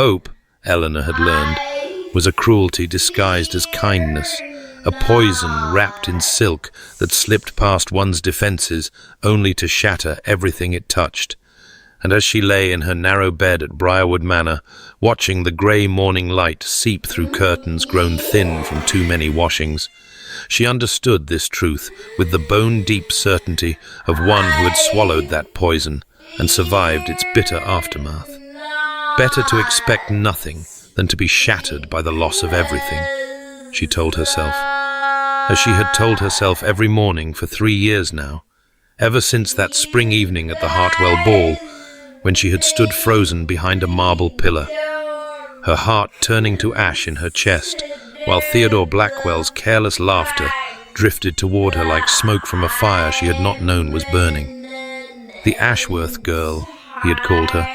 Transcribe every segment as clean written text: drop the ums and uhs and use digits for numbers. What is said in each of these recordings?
Hope, Eleanor had learned, was a cruelty disguised as kindness, a poison wrapped in silk that slipped past one's defenses only to shatter everything it touched. And as she lay in her narrow bed at Briarwood Manor, watching the grey morning light seep through curtains grown thin from too many washings, she understood this truth with the bone-deep certainty of one who had swallowed that poison and survived its bitter aftermath. Better to expect nothing than to be shattered by the loss of everything, she told herself, as she had told herself every morning for 3 years now, ever since that spring evening at the Hartwell ball, when she had stood frozen behind a marble pillar, her heart turning to ash in her chest, while Theodore Blackwell's careless laughter drifted toward her like smoke from a fire she had not known was burning. The Ashworth girl, he had called her,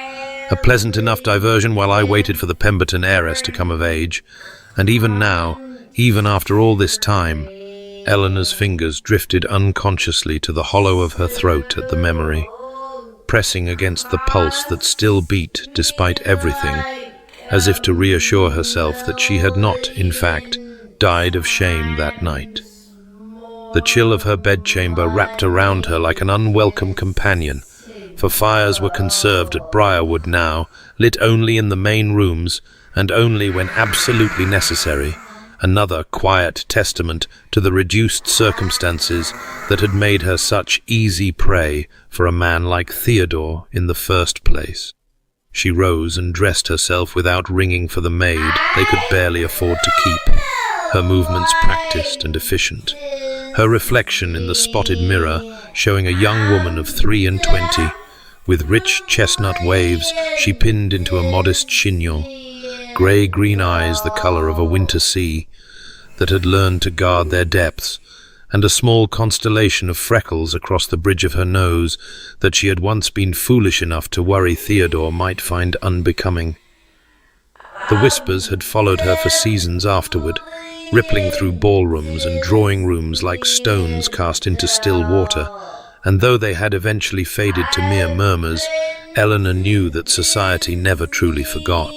a pleasant enough diversion while I waited for the Pemberton heiress to come of age. And even now, even after all this time, Eleanor's fingers drifted unconsciously to the hollow of her throat at the memory, pressing against the pulse that still beat despite everything, as if to reassure herself that she had not, in fact, died of shame that night. The chill of her bedchamber wrapped around her like an unwelcome companion, for fires were conserved at Briarwood now, lit only in the main rooms, and only when absolutely necessary, another quiet testament to the reduced circumstances that had made her such easy prey for a man like Theodore in the first place. She rose and dressed herself without ringing for the maid they could barely afford to keep, her movements practiced and efficient, her reflection in the spotted mirror showing a young woman of 23, with rich chestnut waves she pinned into a modest chignon, grey-green eyes the colour of a winter sea that had learned to guard their depths, and a small constellation of freckles across the bridge of her nose that she had once been foolish enough to worry Theodore might find unbecoming. The whispers had followed her for seasons afterward, rippling through ballrooms and drawing rooms like stones cast into still water, and though they had eventually faded to mere murmurs, Eleanor knew that society never truly forgot,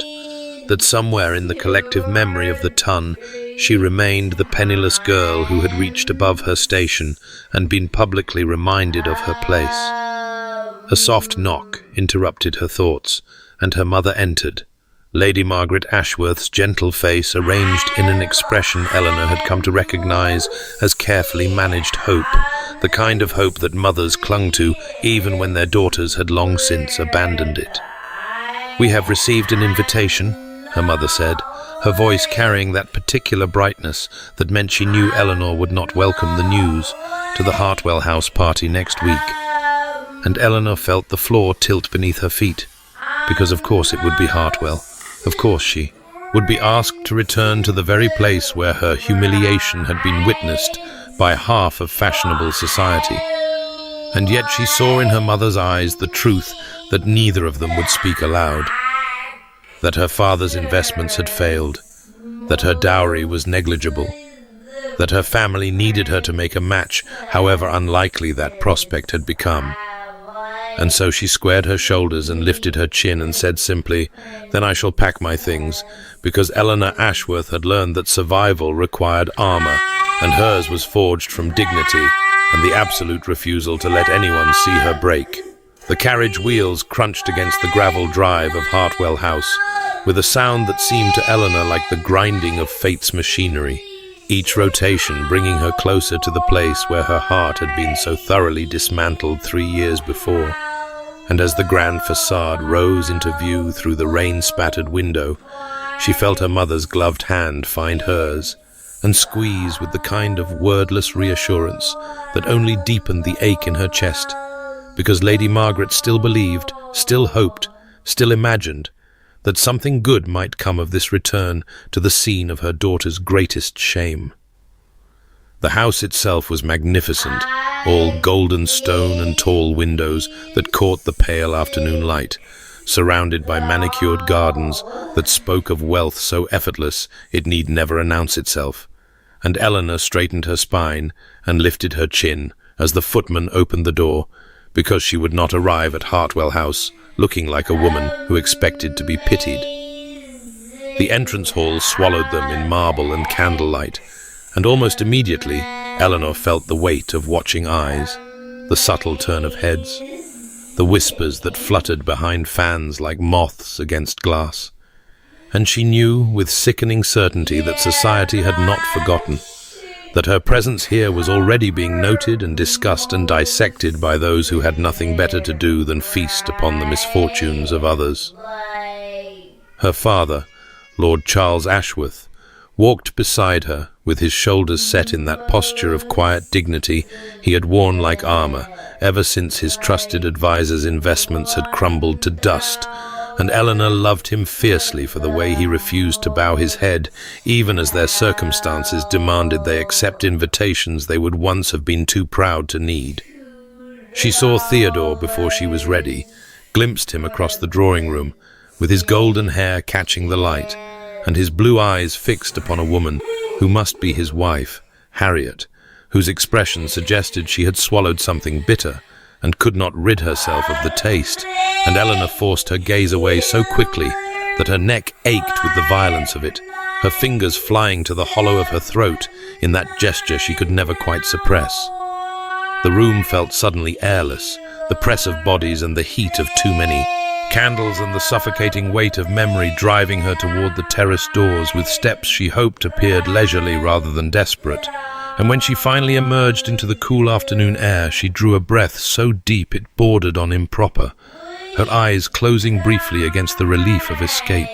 that somewhere in the collective memory of the ton she remained the penniless girl who had reached above her station and been publicly reminded of her place. A soft knock interrupted her thoughts, and her mother entered, Lady Margaret Ashworth's gentle face arranged in an expression Eleanor had come to recognize as carefully managed hope, the kind of hope that mothers clung to even when their daughters had long since abandoned it. "We have received an invitation," her mother said, her voice carrying that particular brightness that meant she knew Eleanor would not welcome the news, to the Hartwell House party next week. And Eleanor felt the floor tilt beneath her feet, because of course it would be Hartwell. Of course she would be asked to return to the very place where her humiliation had been witnessed by half of fashionable society. And yet she saw in her mother's eyes the truth that neither of them would speak aloud. That her father's investments had failed, that her dowry was negligible, that her family needed her to make a match, however unlikely that prospect had become. And so she squared her shoulders and lifted her chin and said simply, "Then I shall pack my things," because Eleanor Ashworth had learned that survival required armor, and hers was forged from dignity and the absolute refusal to let anyone see her break. The carriage wheels crunched against the gravel drive of Hartwell House, with a sound that seemed to Eleanor like the grinding of fate's machinery, each rotation bringing her closer to the place where her heart had been so thoroughly dismantled 3 years before. And as the grand facade rose into view through the rain-spattered window, she felt her mother's gloved hand find hers, and squeeze with the kind of wordless reassurance that only deepened the ache in her chest, because Lady Margaret still believed, still hoped, still imagined that something good might come of this return to the scene of her daughter's greatest shame. The house itself was magnificent, all golden stone and tall windows that caught the pale afternoon light, surrounded by manicured gardens that spoke of wealth so effortless it need never announce itself. And Eleanor straightened her spine and lifted her chin as the footman opened the door, because she would not arrive at Hartwell House looking like a woman who expected to be pitied. The entrance hall swallowed them in marble and candlelight, and almost immediately Eleanor felt the weight of watching eyes, the subtle turn of heads, the whispers that fluttered behind fans like moths against glass. And she knew with sickening certainty that society had not forgotten, that her presence here was already being noted and discussed and dissected by those who had nothing better to do than feast upon the misfortunes of others. Her father, Lord Charles Ashworth, walked beside her with his shoulders set in that posture of quiet dignity he had worn like armor ever since his trusted adviser's investments had crumbled to dust, and Eleanor loved him fiercely for the way he refused to bow his head, even as their circumstances demanded they accept invitations they would once have been too proud to need. She saw Theodore before she was ready, glimpsed him across the drawing room, with his golden hair catching the light, and his blue eyes fixed upon a woman who must be his wife, Harriet, whose expression suggested she had swallowed something bitter and could not rid herself of the taste, and Eleanor forced her gaze away so quickly that her neck ached with the violence of it, her fingers flying to the hollow of her throat in that gesture she could never quite suppress. The room felt suddenly airless, the press of bodies and the heat of too many candles and the suffocating weight of memory driving her toward the terrace doors with steps she hoped appeared leisurely rather than desperate. And when she finally emerged into the cool afternoon air, she drew a breath so deep it bordered on improper, her eyes closing briefly against the relief of escape.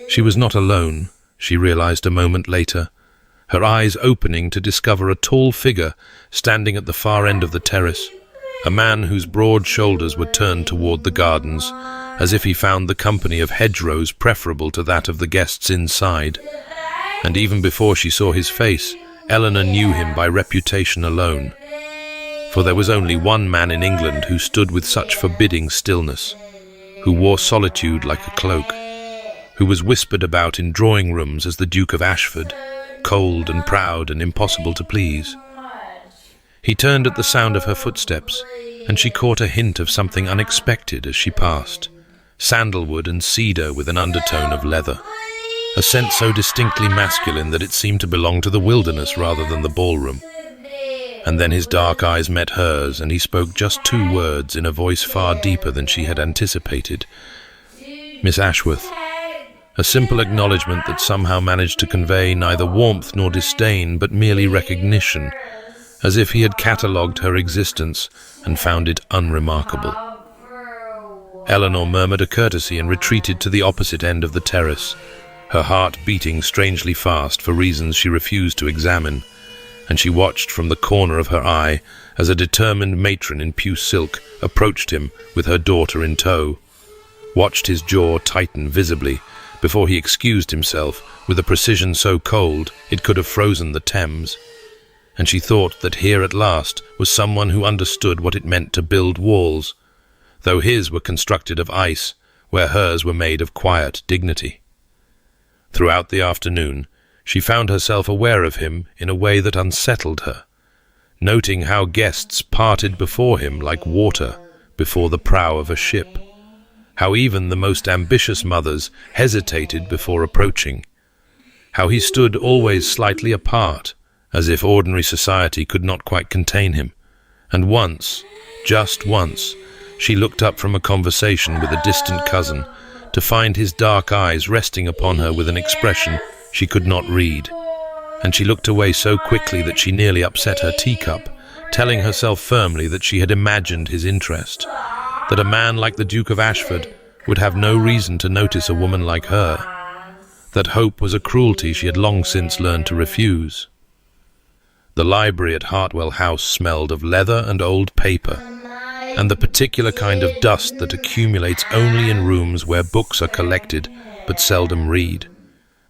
She was not alone, she realized a moment later, her eyes opening to discover a tall figure standing at the far end of the terrace, a man whose broad shoulders were turned toward the gardens, as if he found the company of hedgerows preferable to that of the guests inside. And even before she saw his face, Eleanor knew him by reputation alone. For there was only one man in England who stood with such forbidding stillness, who wore solitude like a cloak, who was whispered about in drawing rooms as the Duke of Ashford, cold and proud and impossible to please. He turned at the sound of her footsteps, and she caught a hint of something unexpected as she passed, sandalwood and cedar with an undertone of leather, a scent so distinctly masculine that it seemed to belong to the wilderness rather than the ballroom. And then his dark eyes met hers, and he spoke just 2 words in a voice far deeper than she had anticipated. "Miss Ashworth." A simple acknowledgement that somehow managed to convey neither warmth nor disdain, but merely recognition, as if he had catalogued her existence and found it unremarkable. Eleanor murmured a courtesy and retreated to the opposite end of the terrace, her heart beating strangely fast for reasons she refused to examine, and she watched from the corner of her eye as a determined matron in puce silk approached him with her daughter in tow, watched his jaw tighten visibly before he excused himself with a precision so cold it could have frozen the Thames. And she thought that here at last was someone who understood what it meant to build walls, though his were constructed of ice, where hers were made of quiet dignity. Throughout the afternoon, she found herself aware of him in a way that unsettled her, noting how guests parted before him like water before the prow of a ship, how even the most ambitious mothers hesitated before approaching, how he stood always slightly apart, as if ordinary society could not quite contain him. And once, just once, she looked up from a conversation with a distant cousin to find his dark eyes resting upon her with an expression she could not read. And she looked away so quickly that she nearly upset her teacup, telling herself firmly that she had imagined his interest, that a man like the Duke of Ashford would have no reason to notice a woman like her, that hope was a cruelty she had long since learned to refuse. The library at Hartwell House smelled of leather and old paper, and the particular kind of dust that accumulates only in rooms where books are collected but seldom read,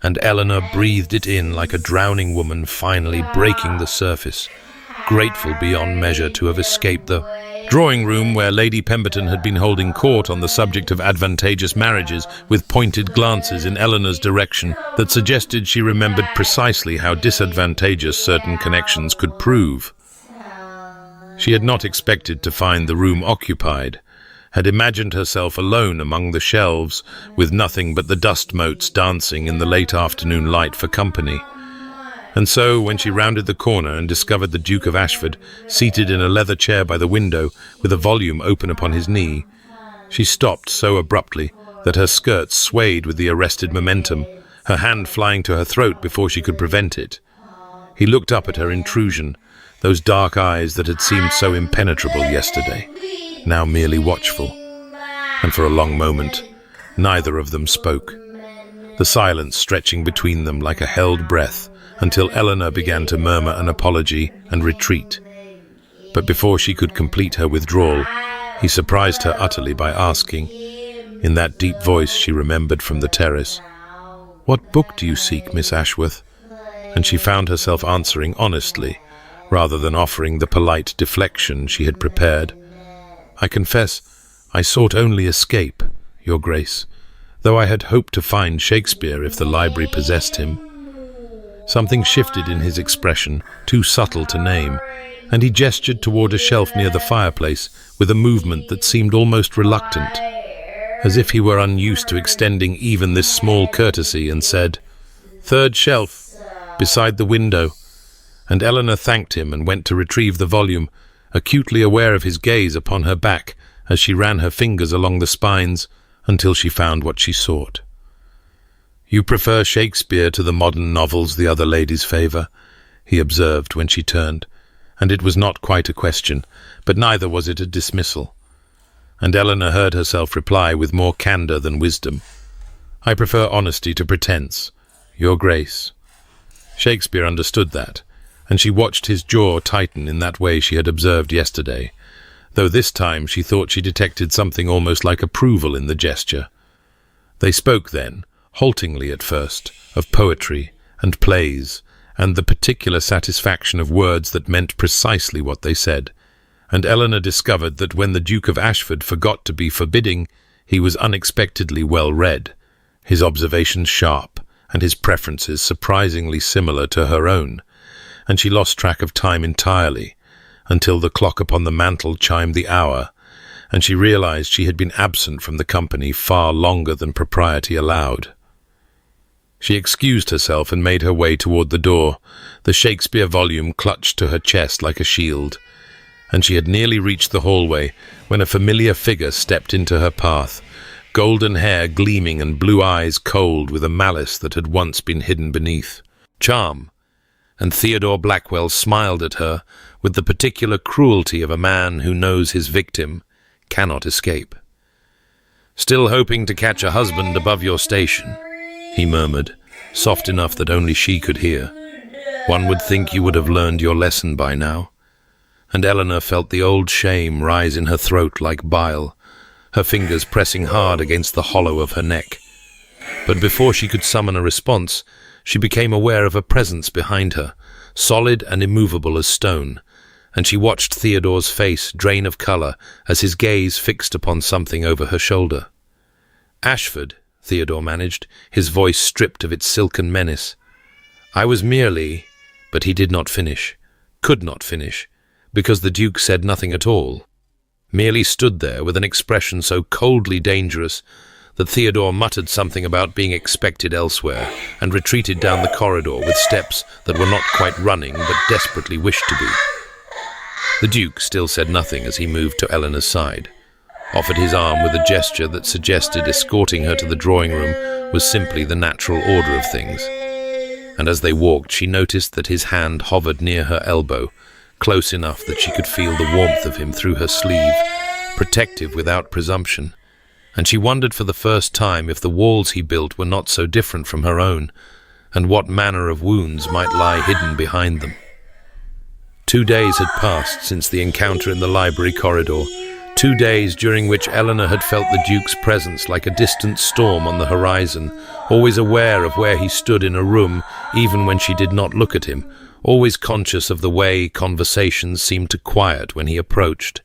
and Eleanor breathed it in like a drowning woman finally breaking the surface, grateful beyond measure to have escaped the drawing room where Lady Pemberton had been holding court on the subject of advantageous marriages, with pointed glances in Eleanor's direction that suggested she remembered precisely how disadvantageous certain connections could prove. She had not expected to find the room occupied, had imagined herself alone among the shelves, with nothing but the dust motes dancing in the late afternoon light for company. And so, when she rounded the corner and discovered the Duke of Ashford seated in a leather chair by the window with a volume open upon his knee, she stopped so abruptly that her skirts swayed with the arrested momentum, her hand flying to her throat before she could prevent it. He looked up at her intrusion, those dark eyes that had seemed so impenetrable yesterday, now merely watchful. And for a long moment, neither of them spoke, the silence stretching between them like a held breath, until Eleanor began to murmur an apology and retreat. But before she could complete her withdrawal, he surprised her utterly by asking, in that deep voice she remembered from the terrace, "What book do you seek, Miss Ashworth?" And she found herself answering honestly, rather than offering the polite deflection she had prepared. "I confess, I sought only escape, Your Grace, though I had hoped to find Shakespeare if the library possessed him." Something shifted in his expression, too subtle to name, and he gestured toward a shelf near the fireplace with a movement that seemed almost reluctant, as if he were unused to extending even this small courtesy, and said, "Third shelf, beside the window." And Eleanor thanked him and went to retrieve the volume, acutely aware of his gaze upon her back as she ran her fingers along the spines until she found what she sought. "You prefer Shakespeare to the modern novels the other ladies favour," he observed when she turned, and it was not quite a question, but neither was it a dismissal. And Eleanor heard herself reply with more candour than wisdom, "I prefer honesty to pretence, Your Grace." Shakespeare understood that, and she watched his jaw tighten in that way she had observed yesterday, though this time she thought she detected something almost like approval in the gesture. They spoke then, haltingly at first, of poetry and plays, and the particular satisfaction of words that meant precisely what they said, and Eleanor discovered that when the Duke of Ashford forgot to be forbidding, he was unexpectedly well read, his observations sharp, and his preferences surprisingly similar to her own, and she lost track of time entirely, until the clock upon the mantel chimed the hour, and she realized she had been absent from the company far longer than propriety allowed. She excused herself and made her way toward the door, the Shakespeare volume clutched to her chest like a shield, and she had nearly reached the hallway when a familiar figure stepped into her path, golden hair gleaming and blue eyes cold with a malice that had once been hidden beneath. Charm, and Theodore Blackwell smiled at her with the particular cruelty of a man who knows his victim cannot escape. "Still hoping to catch a husband above your station," he murmured, soft enough that only she could hear. "One would think you would have learned your lesson by now." And Eleanor felt the old shame rise in her throat like bile, her fingers pressing hard against the hollow of her neck. But before she could summon a response, she became aware of a presence behind her, solid and immovable as stone, and she watched Theodore's face drain of colour as his gaze fixed upon something over her shoulder. "Ashford," Theodore managed, his voice stripped of its silken menace. "I was merely—" But he did not finish, could not finish, because the Duke said nothing at all, merely stood there with an expression so coldly dangerous that Theodore muttered something about being expected elsewhere and retreated down the corridor with steps that were not quite running but desperately wished to be. The Duke still said nothing as he moved to Eleanor's side, offered his arm with a gesture that suggested escorting her to the drawing room was simply the natural order of things. And as they walked, she noticed that his hand hovered near her elbow, close enough that she could feel the warmth of him through her sleeve, protective without presumption. And she wondered for the first time if the walls he built were not so different from her own, and what manner of wounds might lie hidden behind them. 2 days had passed since the encounter in the library corridor, 2 days during which Eleanor had felt the Duke's presence like a distant storm on the horizon, always aware of where he stood in a room even when she did not look at him, always conscious of the way conversations seemed to quiet when he approached.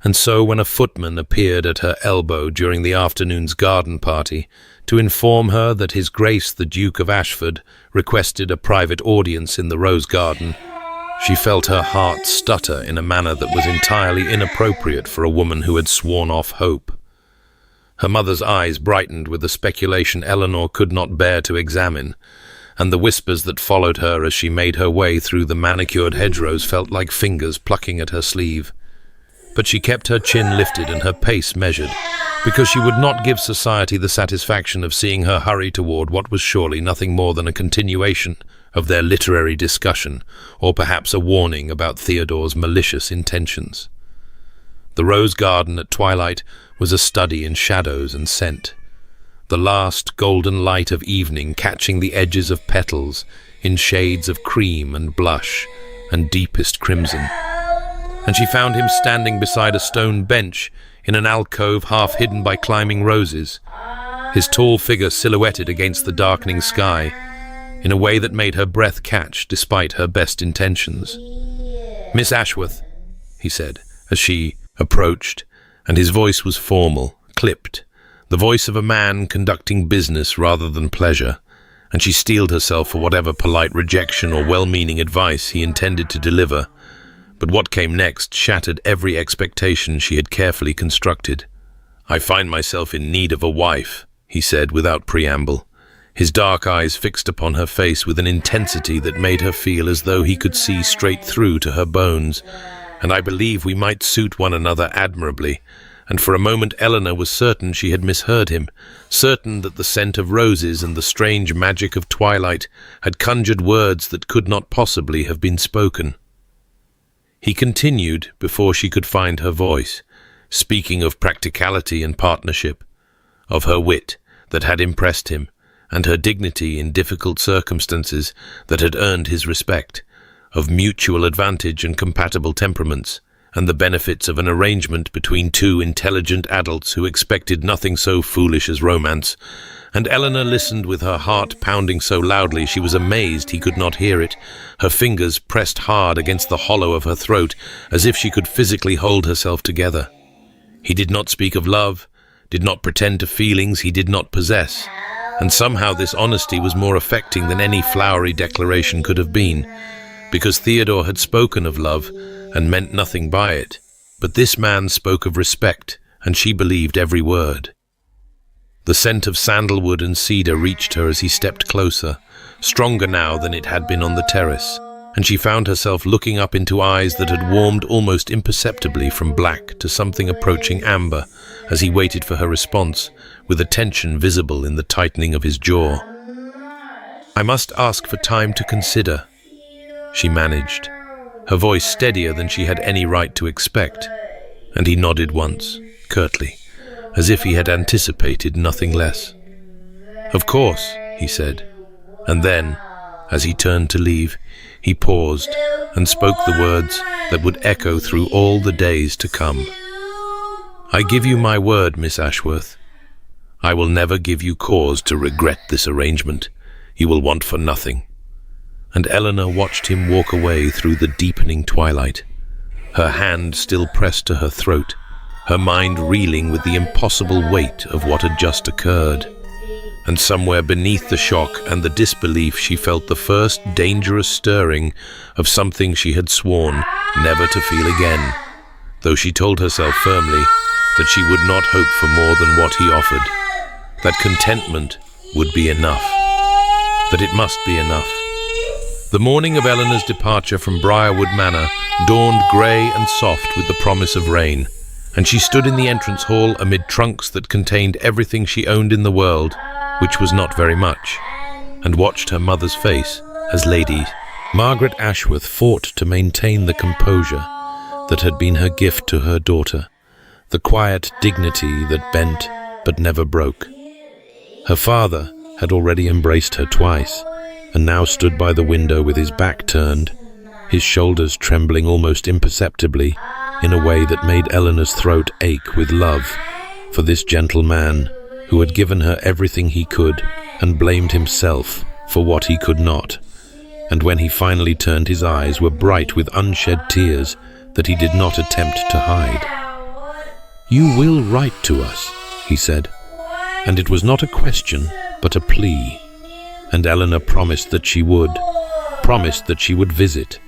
And so when a footman appeared at her elbow during the afternoon's garden party to inform her that His Grace the Duke of Ashford requested a private audience in the rose garden, She felt her heart stutter in a manner that was entirely inappropriate for a woman who had sworn off hope. Her mother's eyes brightened with a speculation Eleanor could not bear to examine, and the whispers that followed her as she made her way through the manicured hedgerows felt like fingers plucking at her sleeve. But she kept her chin lifted and her pace measured, because she would not give society the satisfaction of seeing her hurry toward what was surely nothing more than a continuation of their literary discussion, or perhaps a warning about Theodore's malicious intentions. The rose garden at twilight was a study in shadows and scent, the last golden light of evening catching the edges of petals in shades of cream and blush and deepest crimson. And she found him standing beside a stone bench in an alcove half hidden by climbing roses, his tall figure silhouetted against the darkening sky, in a way that made her breath catch despite her best intentions. "Miss Ashworth," he said, as she approached, and his voice was formal, clipped, the voice of a man conducting business rather than pleasure, and she steeled herself for whatever polite rejection or well-meaning advice he intended to deliver. But what came next shattered every expectation she had carefully constructed. "I find myself in need of a wife," he said without preamble, his dark eyes fixed upon her face with an intensity that made her feel as though he could see straight through to her bones. "And I believe we might suit one another admirably." And for a moment Eleanor was certain she had misheard him, certain that the scent of roses and the strange magic of twilight had conjured words that could not possibly have been spoken. He continued before she could find her voice, speaking of practicality and partnership, of her wit that had impressed him, and her dignity in difficult circumstances that had earned his respect, of mutual advantage and compatible temperaments, and the benefits of an arrangement between two intelligent adults who expected nothing so foolish as romance. And Eleanor listened with her heart pounding so loudly she was amazed he could not hear it, her fingers pressed hard against the hollow of her throat, as if she could physically hold herself together. He did not speak of love, did not pretend to feelings he did not possess, and somehow this honesty was more affecting than any flowery declaration could have been, because Theodore had spoken of love and meant nothing by it, but this man spoke of respect, and she believed every word. The scent of sandalwood and cedar reached her as he stepped closer, stronger now than it had been on the terrace, and she found herself looking up into eyes that had warmed almost imperceptibly from black to something approaching amber as he waited for her response, with a tension visible in the tightening of his jaw. "I must ask for time to consider," she managed, her voice steadier than she had any right to expect, and he nodded once, curtly, as if he had anticipated nothing less. "Of course," he said, and then, as he turned to leave, he paused and spoke the words that would echo through all the days to come. "I give you my word, Miss Ashworth. I will never give you cause to regret this arrangement. You will want for nothing." And Eleanor watched him walk away through the deepening twilight, her hand still pressed to her throat, her mind reeling with the impossible weight of what had just occurred. And somewhere beneath the shock and the disbelief she felt the first dangerous stirring of something she had sworn never to feel again, though she told herself firmly that she would not hope for more than what he offered, that contentment would be enough, that it must be enough. The morning of Eleanor's departure from Briarwood Manor dawned grey and soft with the promise of rain, and she stood in the entrance hall amid trunks that contained everything she owned in the world, which was not very much, and watched her mother's face as Lady Margaret Ashworth fought to maintain the composure that had been her gift to her daughter, the quiet dignity that bent but never broke. Her father had already embraced her twice, and now stood by the window with his back turned, his shoulders trembling almost imperceptibly in a way that made Eleanor's throat ache with love for this gentle man who had given her everything he could and blamed himself for what he could not, and when he finally turned his eyes were bright with unshed tears that he did not attempt to hide. "You will write to us," he said, and it was not a question but a plea, and Eleanor promised that she would visit,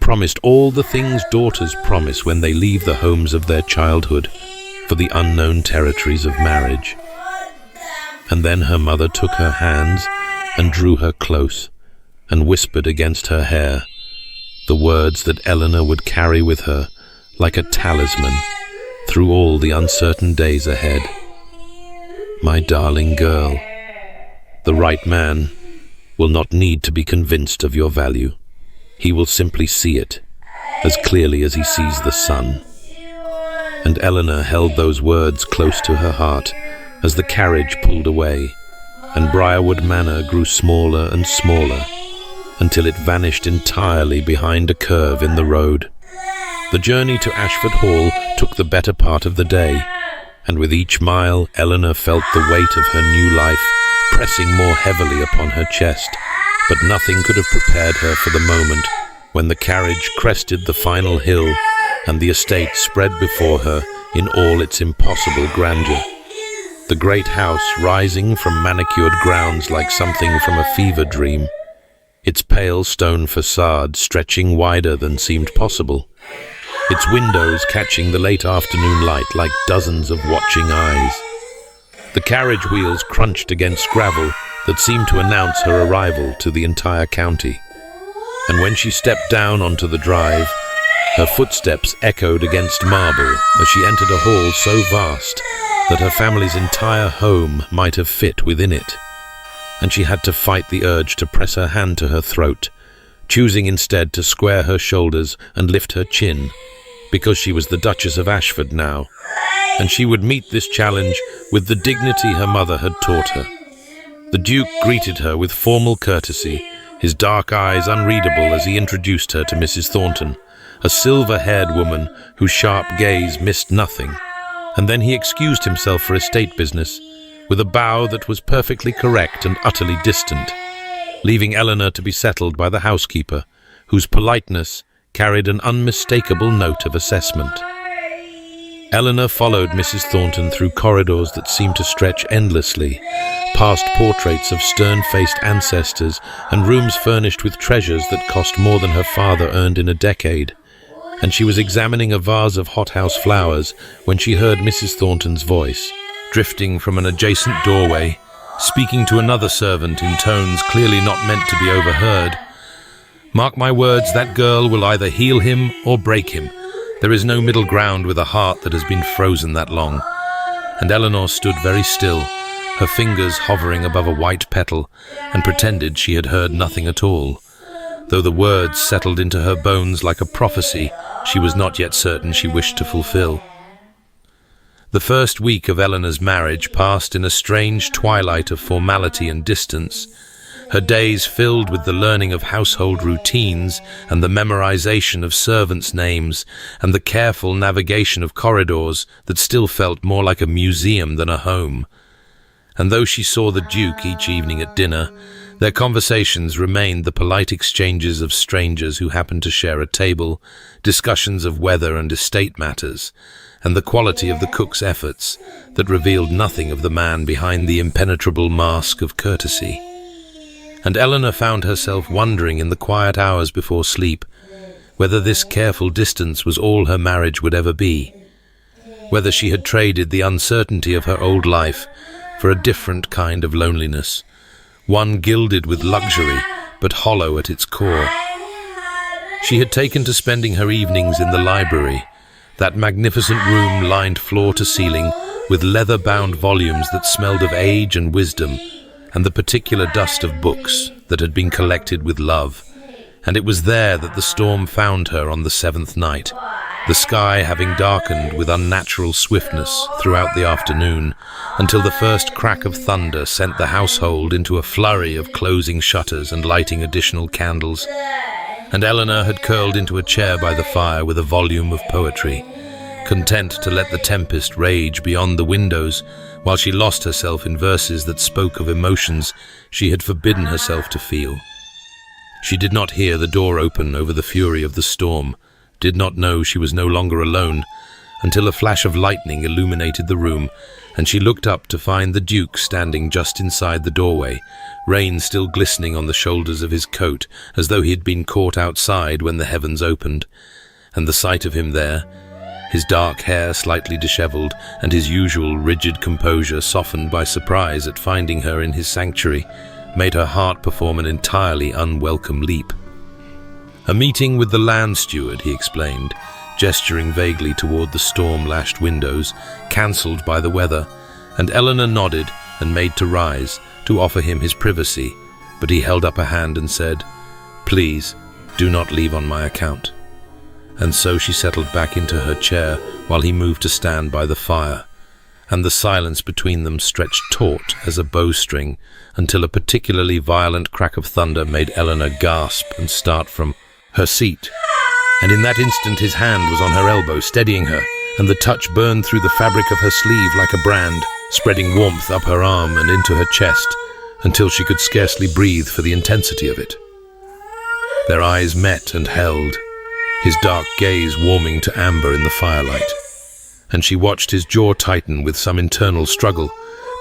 promised all the things daughters promise when they leave the homes of their childhood for the unknown territories of marriage. And then her mother took her hands and drew her close and whispered against her hair the words that Eleanor would carry with her like a talisman through all the uncertain days ahead. My darling girl, the right man will not need to be convinced of your value. He will simply see it as clearly as he sees the sun. And Eleanor held those words close to her heart as the carriage pulled away, and Briarwood Manor grew smaller and smaller until it vanished entirely behind a curve in the road. The journey to Ashford Hall took the better part of the day, and with each mile Eleanor felt the weight of her new life pressing more heavily upon her chest. But nothing could have prepared her for the moment when the carriage crested the final hill and the estate spread before her in all its impossible grandeur. The great house rising from manicured grounds like something from a fever dream, its pale stone facade stretching wider than seemed possible, its windows catching the late afternoon light like dozens of watching eyes. The carriage wheels crunched against gravel that seemed to announce her arrival to the entire county. And when she stepped down onto the drive, her footsteps echoed against marble as she entered a hall so vast that her family's entire home might have fit within it. And she had to fight the urge to press her hand to her throat, choosing instead to square her shoulders and lift her chin, because she was the Duchess of Ashford now, and she would meet this challenge with the dignity her mother had taught her. The Duke greeted her with formal courtesy, his dark eyes unreadable as he introduced her to Mrs. Thornton, a silver-haired woman whose sharp gaze missed nothing, and then he excused himself for estate business with a bow that was perfectly correct and utterly distant, leaving Eleanor to be settled by the housekeeper, whose politeness carried an unmistakable note of assessment. Eleanor followed Mrs. Thornton through corridors that seemed to stretch endlessly, past portraits of stern-faced ancestors and rooms furnished with treasures that cost more than her father earned in a decade. And she was examining a vase of hothouse flowers when she heard Mrs. Thornton's voice, drifting from an adjacent doorway, speaking to another servant in tones clearly not meant to be overheard. "Mark my words, that girl will either heal him or break him. There is no middle ground with a heart that has been frozen that long." And Eleanor stood very still, her fingers hovering above a white petal, and pretended she had heard nothing at all. Though the words settled into her bones like a prophecy she was not yet certain she wished to fulfill. The first week of Eleanor's marriage passed in a strange twilight of formality and distance, her days filled with the learning of household routines and the memorization of servants' names and the careful navigation of corridors that still felt more like a museum than a home. And though she saw the Duke each evening at dinner, their conversations remained the polite exchanges of strangers who happened to share a table, discussions of weather and estate matters, and the quality of the cook's efforts that revealed nothing of the man behind the impenetrable mask of courtesy. And Eleanor found herself wondering in the quiet hours before sleep whether this careful distance was all her marriage would ever be, whether she had traded the uncertainty of her old life for a different kind of loneliness, one gilded with luxury but hollow at its core. She had taken to spending her evenings in the library, that magnificent room lined floor to ceiling with leather-bound volumes that smelled of age and wisdom, and the particular dust of books that had been collected with love. And it was there that the storm found her on the 7th night, the sky having darkened with unnatural swiftness throughout the afternoon, until the first crack of thunder sent the household into a flurry of closing shutters and lighting additional candles. And Eleanor had curled into a chair by the fire with a volume of poetry, content to let the tempest rage beyond the windows, while she lost herself in verses that spoke of emotions she had forbidden herself to feel. She did not hear the door open over the fury of the storm, did not know she was no longer alone, until a flash of lightning illuminated the room, and she looked up to find the Duke standing just inside the doorway, rain still glistening on the shoulders of his coat, as though he had been caught outside when the heavens opened. And the sight of him there, his dark hair slightly disheveled, and his usual rigid composure softened by surprise at finding her in his sanctuary, made her heart perform an entirely unwelcome leap. "A meeting with the land steward," he explained, gesturing vaguely toward the storm-lashed windows, cancelled by the weather, and Eleanor nodded and made to rise, to offer him his privacy, but he held up a hand and said, "Please, do not leave on my account." And so she settled back into her chair while he moved to stand by the fire, and the silence between them stretched taut as a bowstring until a particularly violent crack of thunder made Eleanor gasp and start from her seat. And in that instant his hand was on her elbow, steadying her, and the touch burned through the fabric of her sleeve like a brand, spreading warmth up her arm and into her chest, until she could scarcely breathe for the intensity of it. Their eyes met and held, his dark gaze warming to amber in the firelight, and she watched his jaw tighten with some internal struggle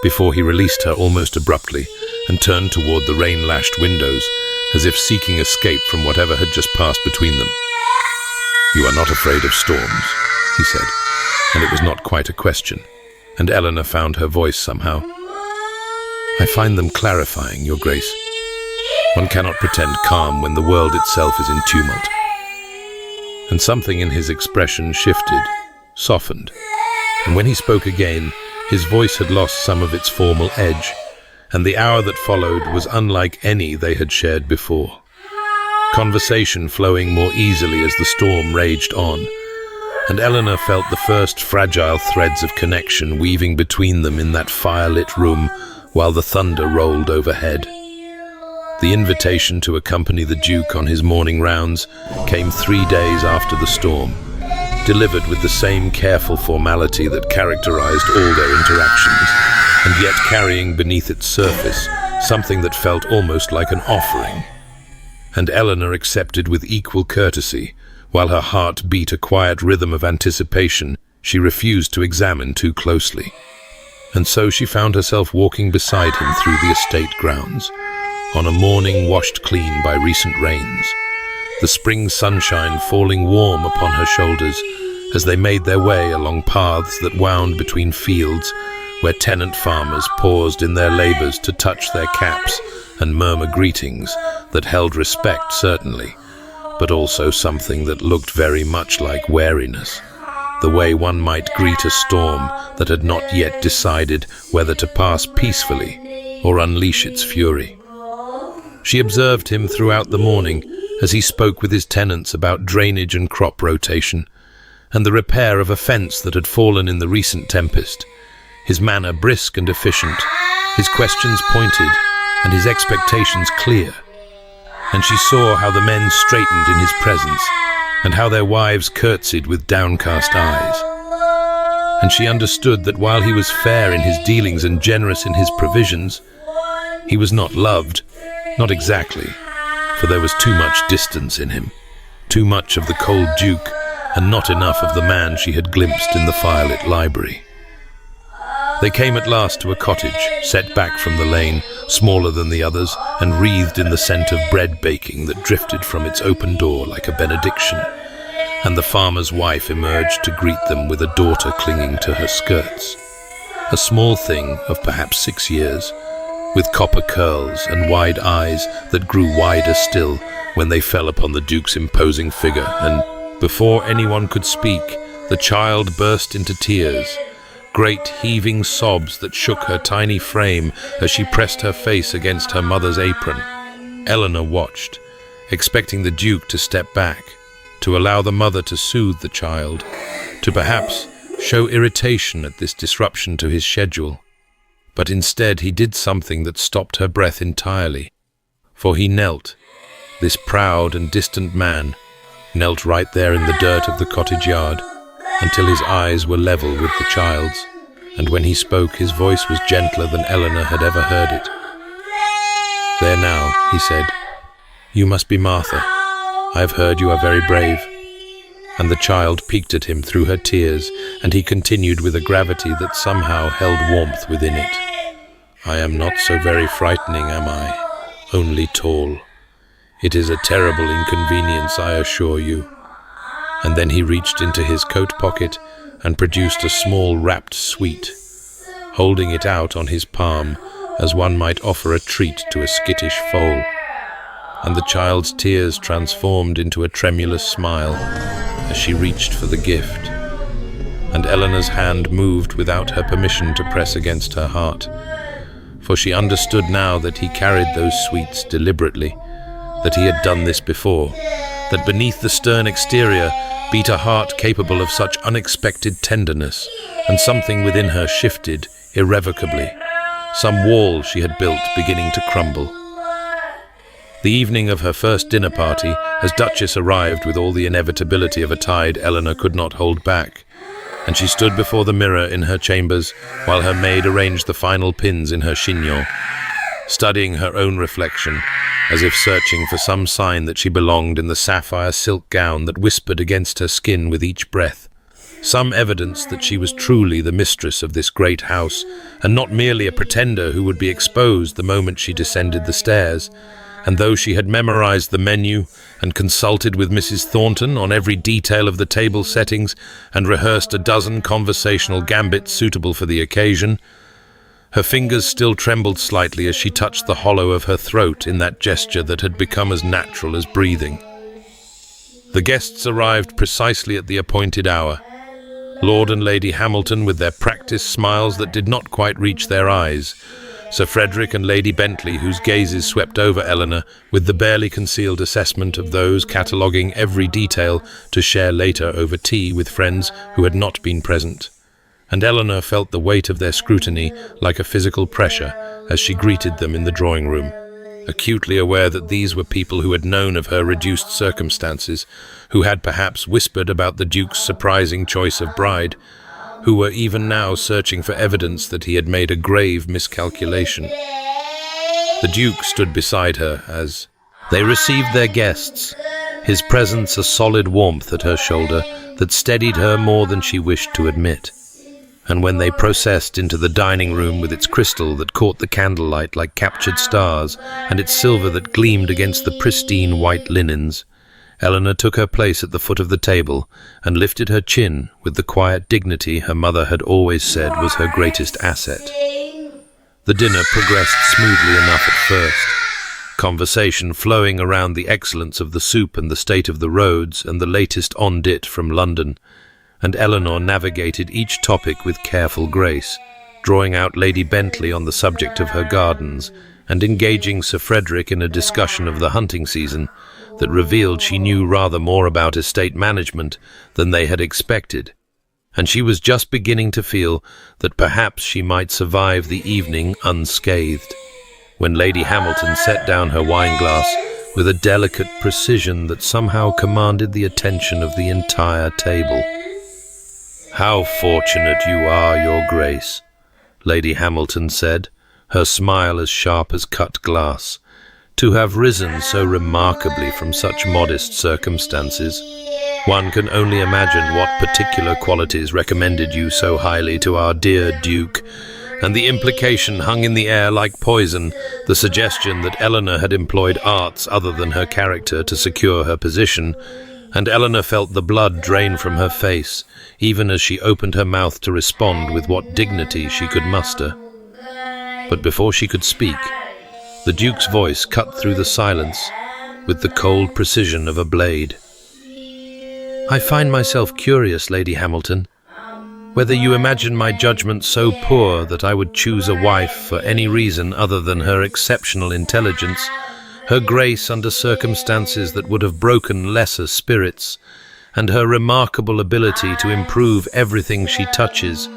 before he released her almost abruptly and turned toward the rain-lashed windows, as if seeking escape from whatever had just passed between them. "You are not afraid of storms," he said, and it was not quite a question, and Eleanor found her voice somehow. "I find them clarifying, Your Grace. One cannot pretend calm when the world itself is in tumult." And something in his expression shifted, softened, and when he spoke again, his voice had lost some of its formal edge, and the hour that followed was unlike any they had shared before. Conversation flowing more easily as the storm raged on, and Eleanor felt the first fragile threads of connection weaving between them in that firelit room while the thunder rolled overhead. The invitation to accompany the Duke on his morning rounds came 3 days after the storm, delivered with the same careful formality that characterized all their interactions, and yet carrying beneath its surface something that felt almost like an offering. And Eleanor accepted with equal courtesy, while her heart beat a quiet rhythm of anticipation she refused to examine too closely. And so she found herself walking beside him through the estate grounds, on a morning washed clean by recent rains, the spring sunshine falling warm upon her shoulders as they made their way along paths that wound between fields where tenant farmers paused in their labors to touch their caps and murmur greetings that held respect, certainly, but also something that looked very much like wariness, the way one might greet a storm that had not yet decided whether to pass peacefully or unleash its fury. She observed him throughout the morning as he spoke with his tenants about drainage and crop rotation, and the repair of a fence that had fallen in the recent tempest, his manner brisk and efficient, his questions pointed, and his expectations clear. And she saw how the men straightened in his presence, and how their wives curtsied with downcast eyes. And she understood that while he was fair in his dealings and generous in his provisions, he was not loved, not exactly, for there was too much distance in him, too much of the cold Duke, and not enough of the man she had glimpsed in the firelit library. They came at last to a cottage, set back from the lane, smaller than the others, and wreathed in the scent of bread baking that drifted from its open door like a benediction, and the farmer's wife emerged to greet them with a daughter clinging to her skirts. A small thing of perhaps 6 years, with copper curls and wide eyes that grew wider still when they fell upon the Duke's imposing figure, and before anyone could speak, the child burst into tears, great heaving sobs that shook her tiny frame as she pressed her face against her mother's apron. Eleanor watched, expecting the Duke to step back, to allow the mother to soothe the child, to perhaps show irritation at this disruption to his schedule. But instead he did something that stopped her breath entirely, for he knelt, this proud and distant man, knelt right there in the dirt of the cottage yard, until his eyes were level with the child's, and when he spoke his voice was gentler than Eleanor had ever heard it. "There now," he said, "you must be Martha. I have heard you are very brave." And the child peeked at him through her tears, and he continued with a gravity that somehow held warmth within it. "I am not so very frightening, am I? Only tall. It is a terrible inconvenience, I assure you." And then he reached into his coat pocket and produced a small wrapped sweet, holding it out on his palm as one might offer a treat to a skittish foal. And the child's tears transformed into a tremulous smile as she reached for the gift. And Eleanor's hand moved without her permission to press against her heart, for she understood now that he carried those sweets deliberately, that he had done this before, that beneath the stern exterior beat a heart capable of such unexpected tenderness, and something within her shifted irrevocably, some wall she had built beginning to crumble. The evening of her first dinner party, as Duchess arrived with all the inevitability of a tide Eleanor could not hold back, and she stood before the mirror in her chambers while her maid arranged the final pins in her chignon, studying her own reflection, as if searching for some sign that she belonged in the sapphire silk gown that whispered against her skin with each breath, some evidence that she was truly the mistress of this great house, and not merely a pretender who would be exposed the moment she descended the stairs. And though she had memorized the menu and consulted with Mrs. Thornton on every detail of the table settings and rehearsed a dozen conversational gambits suitable for the occasion, her fingers still trembled slightly as she touched the hollow of her throat in that gesture that had become as natural as breathing. The guests arrived precisely at the appointed hour. Lord and Lady Hamilton with their practiced smiles that did not quite reach their eyes, Sir Frederick and Lady Bentley, whose gazes swept over Eleanor with the barely concealed assessment of those cataloguing every detail to share later over tea with friends who had not been present. And Eleanor felt the weight of their scrutiny like a physical pressure as she greeted them in the drawing room, acutely aware that these were people who had known of her reduced circumstances, who had perhaps whispered about the Duke's surprising choice of bride, who were even now searching for evidence that he had made a grave miscalculation. The Duke stood beside her as they received their guests, his presence a solid warmth at her shoulder that steadied her more than she wished to admit. And when they processed into the dining room with its crystal that caught the candlelight like captured stars and its silver that gleamed against the pristine white linens, Eleanor took her place at the foot of the table and lifted her chin with the quiet dignity her mother had always said was her greatest asset. The dinner progressed smoothly enough at first, conversation flowing around the excellence of the soup and the state of the roads and the latest on-dit from London, and Eleanor navigated each topic with careful grace, drawing out Lady Bentley on the subject of her gardens and engaging Sir Frederick in a discussion of the hunting season that revealed she knew rather more about estate management than they had expected, and she was just beginning to feel that perhaps she might survive the evening unscathed, when Lady Hamilton set down her wine-glass with a delicate precision that somehow commanded the attention of the entire table. "How fortunate you are, Your Grace," Lady Hamilton said, her smile as sharp as cut glass, "to have risen so remarkably from such modest circumstances. One can only imagine what particular qualities recommended you so highly to our dear Duke, and the implication hung in the air like poison, the suggestion that Eleanor had employed arts other than her character to secure her position, and Eleanor felt the blood drain from her face, even as she opened her mouth to respond with what dignity she could muster. But before she could speak, the Duke's voice cut through the silence with the cold precision of a blade. "I find myself curious, Lady Hamilton, whether you imagine my judgment so poor that I would choose a wife for any reason other than her exceptional intelligence, her grace under circumstances that would have broken lesser spirits, and her remarkable ability to improve everything she touches."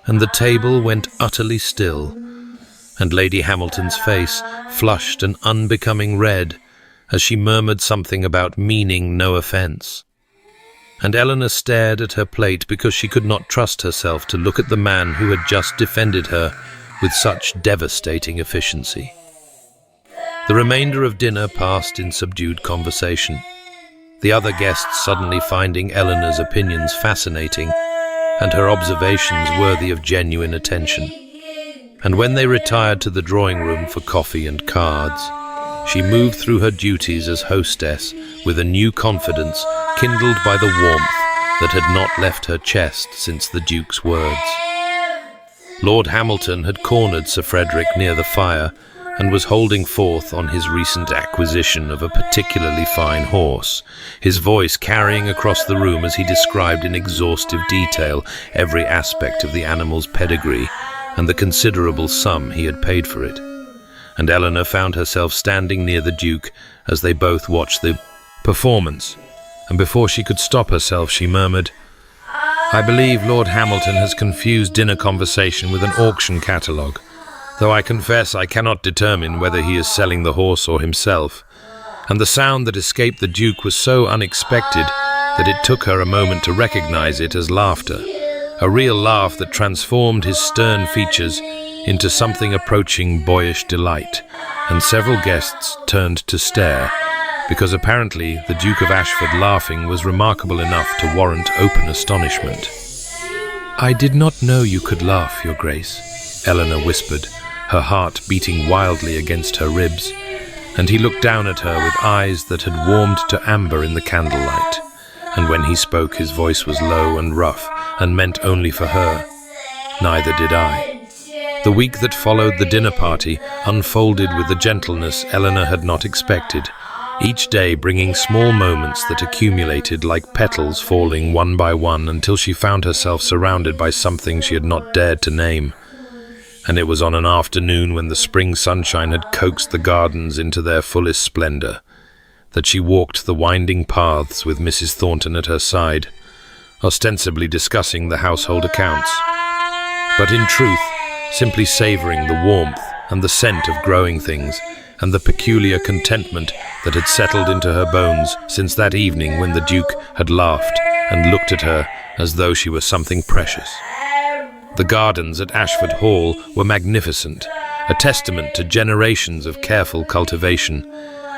And the table went utterly still, and Lady Hamilton's face flushed an unbecoming red as she murmured something about meaning no offence. And Eleanor stared at her plate because she could not trust herself to look at the man who had just defended her with such devastating efficiency. The remainder of dinner passed in subdued conversation. the other guests suddenly finding Eleanor's opinions fascinating and her observations worthy of genuine attention. And when they retired to the drawing room for coffee and cards, she moved through her duties as hostess with a new confidence kindled by the warmth that had not left her chest since the Duke's words. Lord Hamilton had cornered Sir Frederick near the fire and was holding forth on his recent acquisition of a particularly fine horse, his voice carrying across the room as he described in exhaustive detail every aspect of the animal's pedigree and the considerable sum he had paid for it. And Eleanor found herself standing near the Duke as they both watched the performance, and before she could stop herself she murmured, "I believe Lord Hamilton has confused dinner conversation with an auction catalogue, though I confess I cannot determine whether he is selling the horse or himself." And the sound that escaped the Duke was so unexpected that it took her a moment to recognize it as laughter, a real laugh that transformed his stern features into something approaching boyish delight, and several guests turned to stare, because apparently the Duke of Ashford laughing was remarkable enough to warrant open astonishment. "I did not know you could laugh, Your Grace," Eleanor whispered, her heart beating wildly against her ribs, and he looked down at her with eyes that had warmed to amber in the candlelight, and when he spoke his voice was low and rough and meant only for her. Neither did I. The week that followed the dinner party unfolded with the gentleness Eleanor had not expected, each day bringing small moments that accumulated like petals falling one by one until she found herself surrounded by something she had not dared to name. And it was on an afternoon when the spring sunshine had coaxed the gardens into their fullest splendor that she walked the winding paths with Mrs. Thornton at her side, ostensibly discussing the household accounts, but in truth simply savoring the warmth and the scent of growing things and the peculiar contentment that had settled into her bones since that evening when the Duke had laughed and looked at her as though she were something precious. The gardens at Ashford Hall were magnificent, a testament to generations of careful cultivation,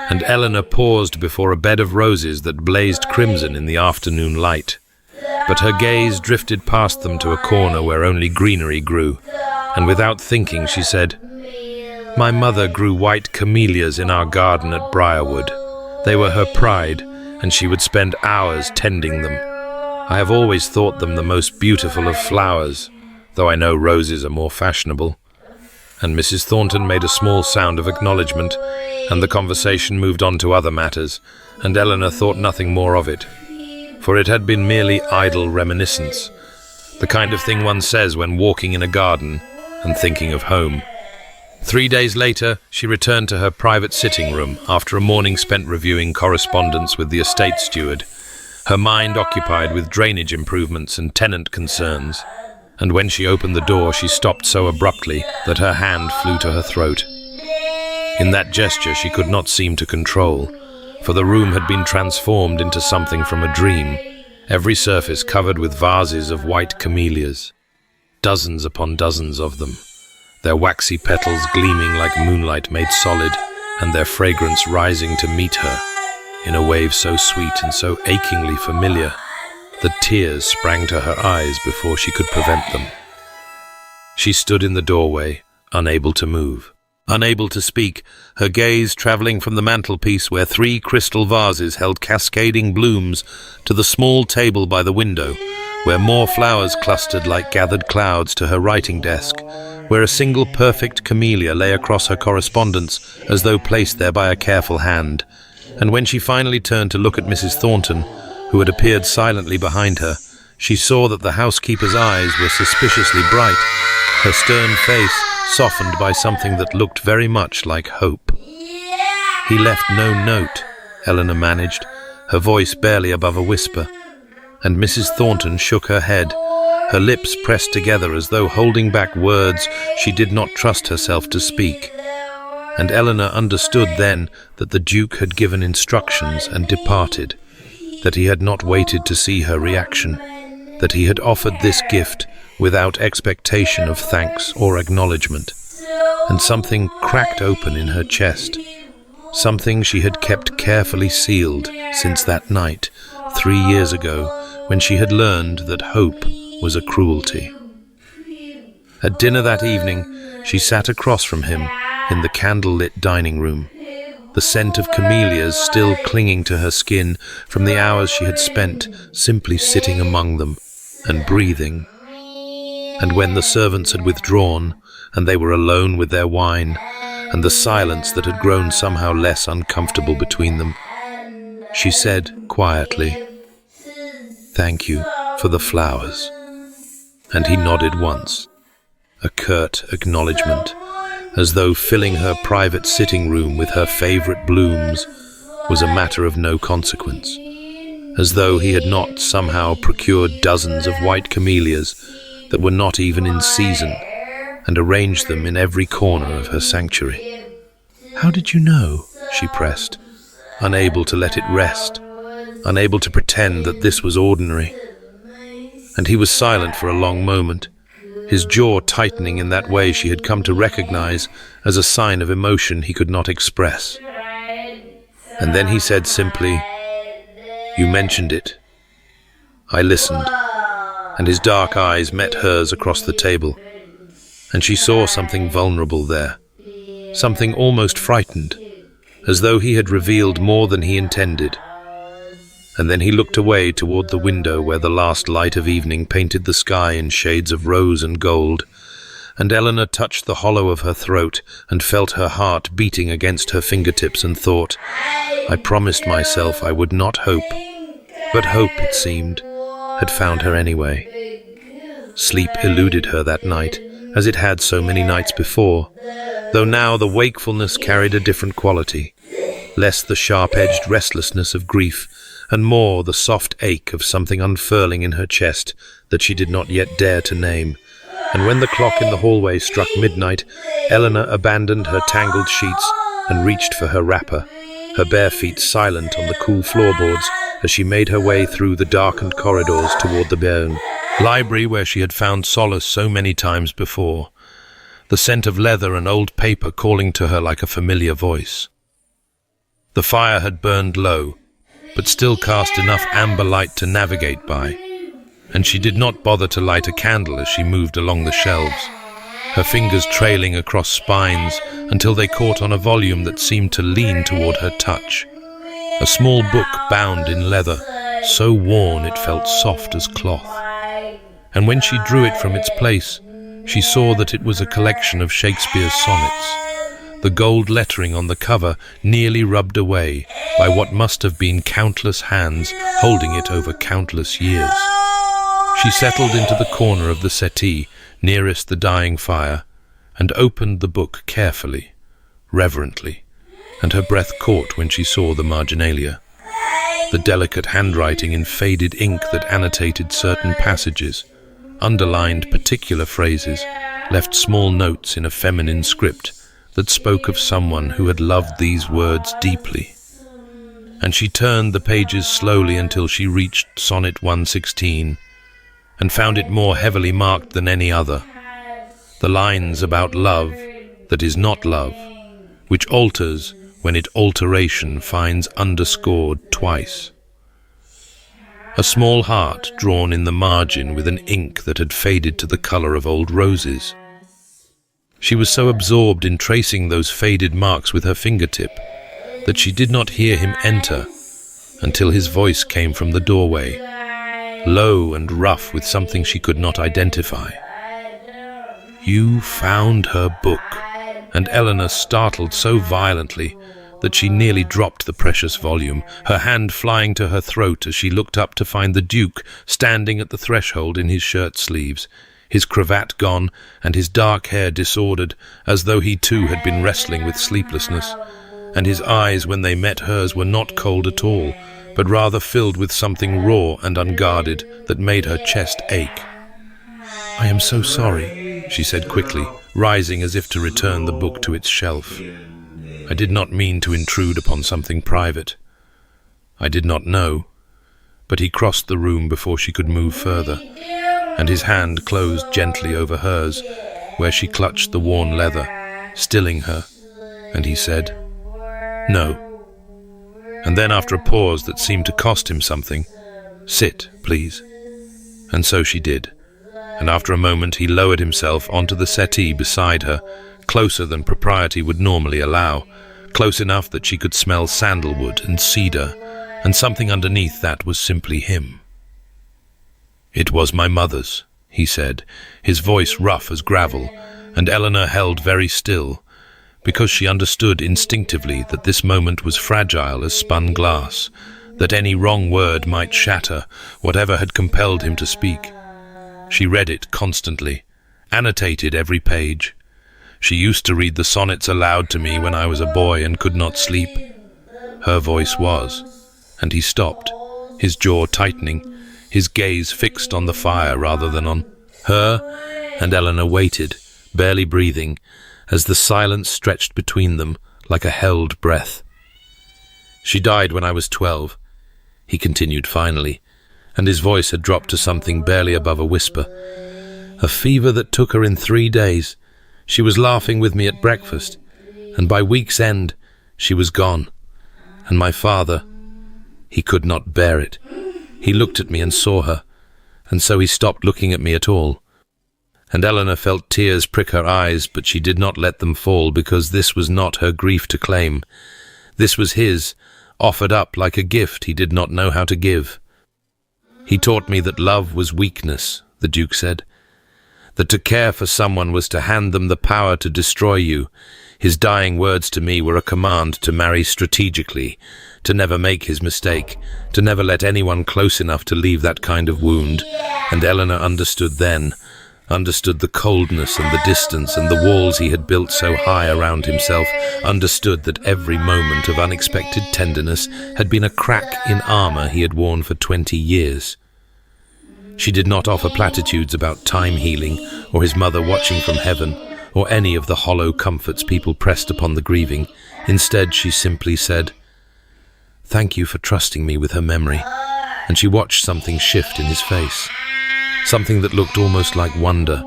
and Eleanor paused before a bed of roses that blazed crimson in the afternoon light. But her gaze drifted past them to a corner where only greenery grew, and without thinking she said, "My mother grew white camellias in our garden at Briarwood. They were her pride, and she would spend hours tending them. I have always thought them the most beautiful of flowers, though I know roses are more fashionable." And Mrs. Thornton made a small sound of acknowledgement, and the conversation moved on to other matters, and Eleanor thought nothing more of it, for it had been merely idle reminiscence, the kind of thing one says when walking in a garden and thinking of home. 3 days later, she returned to her private sitting room after a morning spent reviewing correspondence with the estate steward, her mind occupied with drainage improvements and tenant concerns. And when she opened the door, she stopped so abruptly that her hand flew to her throat. In that gesture she could not seem to control, for the room had been transformed into something from a dream, every surface covered with vases of white camellias, dozens upon dozens of them, their waxy petals gleaming like moonlight made solid, and their fragrance rising to meet her in a wave so sweet and so achingly familiar that tears sprang to her eyes before she could prevent them. She stood in the doorway, unable to move, unable to speak, her gaze travelling from the mantelpiece where 3 crystal vases held cascading blooms to the small table by the window, where more flowers clustered like gathered clouds to her writing desk, where a single perfect camellia lay across her correspondence as though placed there by a careful hand. And when she finally turned to look at Mrs. Thornton, who had appeared silently behind her, she saw that the housekeeper's eyes were suspiciously bright, her stern face softened by something that looked very much like hope. "He left no note," Eleanor managed, her voice barely above a whisper, and Mrs. Thornton shook her head, her lips pressed together as though holding back words she did not trust herself to speak. And Eleanor understood then that the Duke had given instructions and departed, that he had not waited to see her reaction, that he had offered this gift without expectation of thanks or acknowledgement. And something cracked open in her chest, something she had kept carefully sealed since that night, 3 years ago, when she had learned that hope was a cruelty. At dinner that evening, she sat across from him in the candle-lit dining room, the scent of camellias still clinging to her skin from the hours she had spent simply sitting among them and breathing. And when the servants had withdrawn, and they were alone with their wine, and the silence that had grown somehow less uncomfortable between them, she said quietly, "Thank you for the flowers." And he nodded once, a curt acknowledgement, as though filling her private sitting room with her favorite blooms was a matter of no consequence, as though he had not somehow procured dozens of white camellias that were not even in season and arranged them in every corner of her sanctuary. "How did you know?" she pressed, unable to let it rest, unable to pretend that this was ordinary. And he was silent for a long moment, his jaw tightening in that way she had come to recognize as a sign of emotion he could not express. And then he said simply, "You mentioned it." I listened, and his dark eyes met hers across the table, and she saw something vulnerable there, something almost frightened, as though he had revealed more than he intended. And then he looked away toward the window where the last light of evening painted the sky in shades of rose and gold, and Eleanor touched the hollow of her throat and felt her heart beating against her fingertips and thought, I promised myself I would not hope, but hope, it seemed, had found her anyway. Sleep eluded her that night, as it had so many nights before, though now the wakefulness carried a different quality, less the sharp-edged restlessness of grief, and more the soft ache of something unfurling in her chest that she did not yet dare to name. And when the clock in the hallway struck midnight, Eleanor abandoned her tangled sheets and reached for her wrapper, her bare feet silent on the cool floorboards as she made her way through the darkened corridors toward the Beaune library where she had found solace so many times before, the scent of leather and old paper calling to her like a familiar voice. The fire had burned low, but still cast enough amber light to navigate by, and she did not bother to light a candle as she moved along the shelves, her fingers trailing across spines until they caught on a volume that seemed to lean toward her touch, a small book bound in leather, so worn it felt soft as cloth. And when she drew it from its place, she saw that it was a collection of Shakespeare's sonnets, the gold lettering on the cover nearly rubbed away by what must have been countless hands holding it over countless years. She settled into the corner of the settee nearest the dying fire and opened the book carefully, reverently, and her breath caught when she saw the marginalia, the delicate handwriting in faded ink that annotated certain passages, underlined particular phrases, left small notes in a feminine script that spoke of someone who had loved these words deeply. And she turned the pages slowly until she reached Sonnet 116 and found it more heavily marked than any other. The lines about love that is not love, which alters when it alteration finds underscored twice. A small heart drawn in the margin with an ink that had faded to the color of old roses. She was so absorbed in tracing those faded marks with her fingertip that she did not hear him enter until his voice came from the doorway, low and rough with something she could not identify. "You found her book," and Eleanor startled so violently that she nearly dropped the precious volume, her hand flying to her throat as she looked up to find the Duke standing at the threshold in his shirt sleeves, his cravat gone and his dark hair disordered, as though he too had been wrestling with sleeplessness, and his eyes when they met hers were not cold at all, but rather filled with something raw and unguarded that made her chest ache. "I am so sorry," she said quickly, rising as if to return the book to its shelf. "I did not mean to intrude upon something private. I did not know." But he crossed the room before she could move further, and his hand closed gently over hers, where she clutched the worn leather, stilling her, and he said, "No, And then, after a pause that seemed to cost him something, "Sit, please." And so she did. And after a moment he lowered himself onto the settee beside her, closer than propriety would normally allow, close enough that she could smell sandalwood and cedar, and something underneath that was simply him. "It was my mother's," he said, his voice rough as gravel, and Eleanor held very still, because she understood instinctively that this moment was fragile as spun glass, that any wrong word might shatter whatever had compelled him to speak. She read it constantly, annotated every page. She used to read the sonnets aloud to me when I was a boy and could not sleep. Her voice was, and he stopped, his jaw tightening, his gaze fixed on the fire rather than on her, and Eleanor waited, barely breathing, as the silence stretched between them like a held breath. "She died when I was 12, he continued finally, and his voice had dropped to something barely above a whisper. "A fever that took her in 3 days. She was laughing with me at breakfast, and by week's end she was gone. And my father, he could not bear it. He looked at me and saw her, and so he stopped looking at me at all." And Eleanor felt tears prick her eyes, but she did not let them fall, because this was not her grief to claim. This was his, offered up like a gift he did not know how to give. "He taught me that love was weakness," the Duke said, "that to care for someone was to hand them the power to destroy you. His dying words to me were a command to marry strategically, to never make his mistake, to never let anyone close enough to leave that kind of wound." And Eleanor understood then, understood the coldness and the distance and the walls he had built so high around himself, understood that every moment of unexpected tenderness had been a crack in armor he had worn for 20 years. She did not offer platitudes about time healing or his mother watching from heaven or any of the hollow comforts people pressed upon the grieving. Instead, she simply said, "Thank you for trusting me with her memory," and she watched something shift in his face. Something that looked almost like wonder,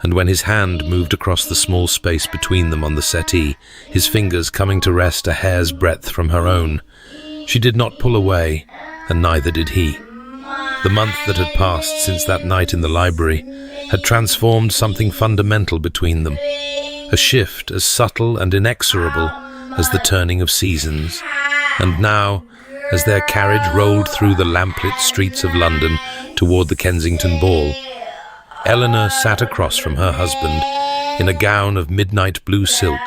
and when his hand moved across the small space between them on the settee, his fingers coming to rest a hair's breadth from her own, she did not pull away, and neither did he. The month that had passed since that night in the library had transformed something fundamental between them, a shift as subtle and inexorable as the turning of seasons. And now, as their carriage rolled through the lamplit streets of London toward the Kensington Ball, Eleanor sat across from her husband in a gown of midnight blue silk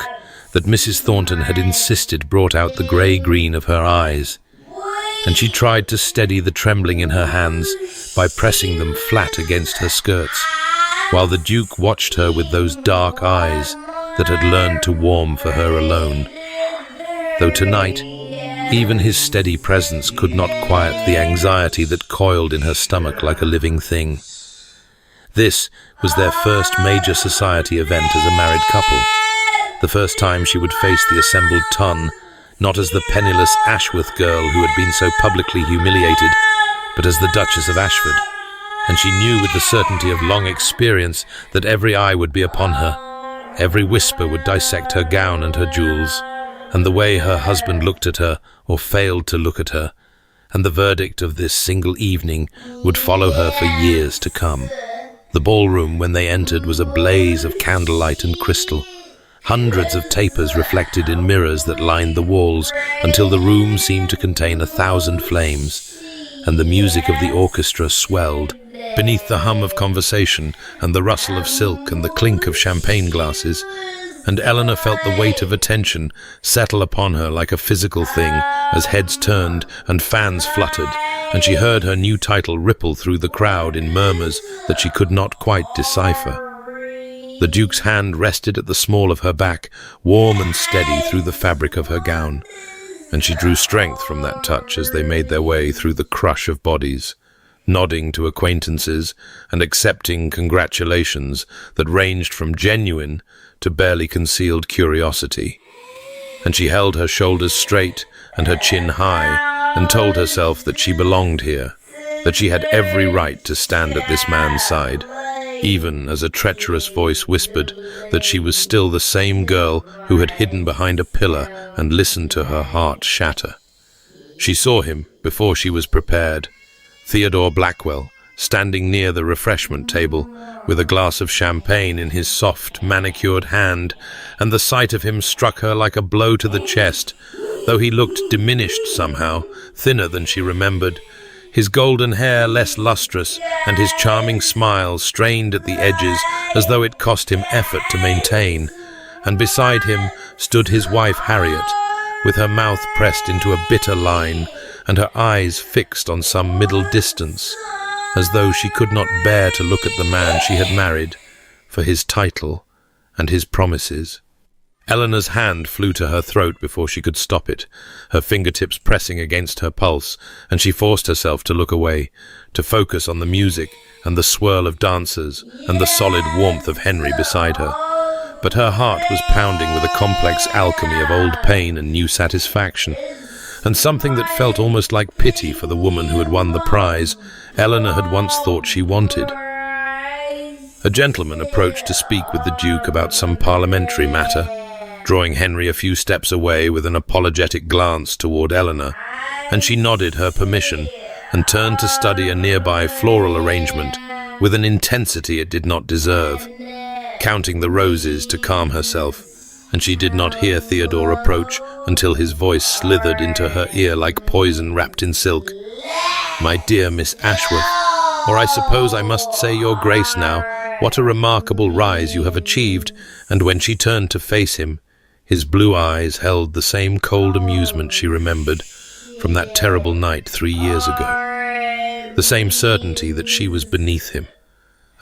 that Mrs. Thornton had insisted brought out the grey-green of her eyes, and she tried to steady the trembling in her hands by pressing them flat against her skirts, while the Duke watched her with those dark eyes that had learned to warm for her alone. Though tonight, even his steady presence could not quiet the anxiety that coiled in her stomach like a living thing. This was their first major society event as a married couple, the first time she would face the assembled ton, not as the penniless Ashworth girl who had been so publicly humiliated, but as the Duchess of Ashford. And she knew with the certainty of long experience that every eye would be upon her, every whisper would dissect her gown and her jewels, and the way her husband looked at her or failed to look at her, and the verdict of this single evening would follow her for years to come. The ballroom, when they entered, was a blaze of candlelight and crystal. Hundreds of tapers reflected in mirrors that lined the walls until the room seemed to contain 1,000 flames, and the music of the orchestra swelled beneath the hum of conversation and the rustle of silk and the clink of champagne glasses. And Eleanor felt the weight of attention settle upon her like a physical thing as heads turned and fans fluttered, and she heard her new title ripple through the crowd in murmurs that she could not quite decipher. The Duke's hand rested at the small of her back, warm and steady through the fabric of her gown, and she drew strength from that touch as they made their way through the crush of bodies, nodding to acquaintances and accepting congratulations that ranged from genuine to barely concealed curiosity. And she held her shoulders straight and her chin high and told herself that she belonged here, that she had every right to stand at this man's side, even as a treacherous voice whispered that she was still the same girl who had hidden behind a pillar and listened to her heart shatter. She saw him before she was prepared. Theodore Blackwell, standing near the refreshment table, with a glass of champagne in his soft, manicured hand, and the sight of him struck her like a blow to the chest, though he looked diminished somehow, thinner than she remembered, his golden hair less lustrous, and his charming smile strained at the edges as though it cost him effort to maintain. And beside him stood his wife Harriet, with her mouth pressed into a bitter line, and her eyes fixed on some middle distance, as though she could not bear to look at the man she had married, for his title and his promises. Eleanor's hand flew to her throat before she could stop it, her fingertips pressing against her pulse, and she forced herself to look away, to focus on the music and the swirl of dancers and the solid warmth of Henry beside her. But her heart was pounding with a complex alchemy of old pain and new satisfaction, and something that felt almost like pity for the woman who had won the prize Eleanor had once thought she wanted. A gentleman approached to speak with the Duke about some parliamentary matter, drawing Henry a few steps away with an apologetic glance toward Eleanor, and she nodded her permission and turned to study a nearby floral arrangement with an intensity it did not deserve, counting the roses to calm herself, and she did not hear Theodore approach until his voice slithered into her ear like poison wrapped in silk. "My dear Miss Ashworth, or I suppose I must say your grace now, what a remarkable rise you have achieved." And when she turned to face him, his blue eyes held the same cold amusement she remembered from that terrible night 3 years ago, the same certainty that she was beneath him,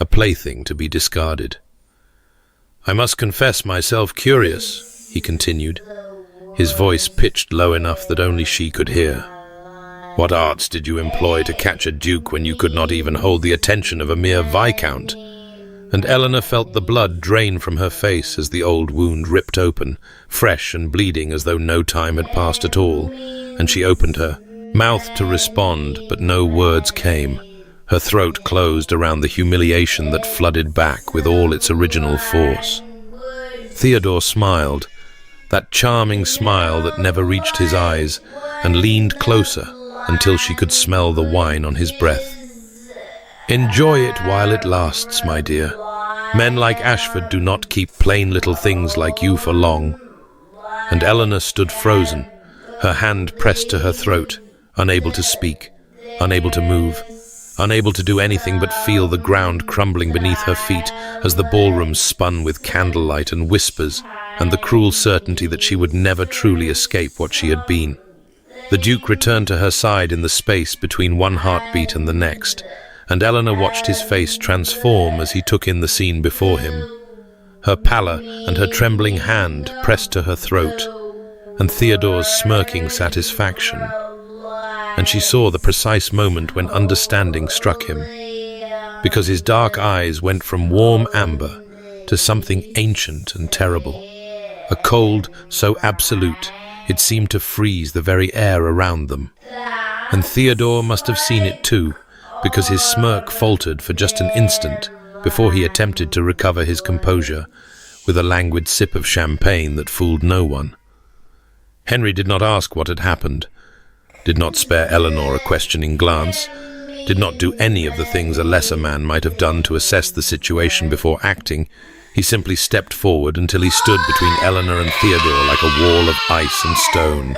a plaything to be discarded. "I must confess myself curious," he continued, his voice pitched low enough that only she could hear. "What arts did you employ to catch a duke when you could not even hold the attention of a mere viscount?" And Eleanor felt the blood drain from her face as the old wound ripped open, fresh and bleeding as though no time had passed at all, and she opened her mouth to respond, but no words came. Her throat closed around the humiliation that flooded back with all its original force. Theodore smiled, that charming smile that never reached his eyes, and leaned closer until she could smell the wine on his breath. "Enjoy it while it lasts, my dear. Men like Ashford do not keep plain little things like you for long." And Eleanor stood frozen, her hand pressed to her throat, unable to speak, unable to move, unable to do anything but feel the ground crumbling beneath her feet as the ballroom spun with candlelight and whispers and the cruel certainty that she would never truly escape what she had been. The Duke returned to her side in the space between one heartbeat and the next, and Eleanor watched his face transform as he took in the scene before him. Her pallor and her trembling hand pressed to her throat, and Theodore's smirking satisfaction. And she saw the precise moment when understanding struck him, because his dark eyes went from warm amber to something ancient and terrible, a cold so absolute it seemed to freeze the very air around them. And Theodore must have seen it too, because his smirk faltered for just an instant before he attempted to recover his composure with a languid sip of champagne that fooled no one. Henry did not ask what had happened, did not spare Eleanor a questioning glance, did not do any of the things a lesser man might have done to assess the situation before acting. He simply stepped forward until he stood between Eleanor and Theodore like a wall of ice and stone.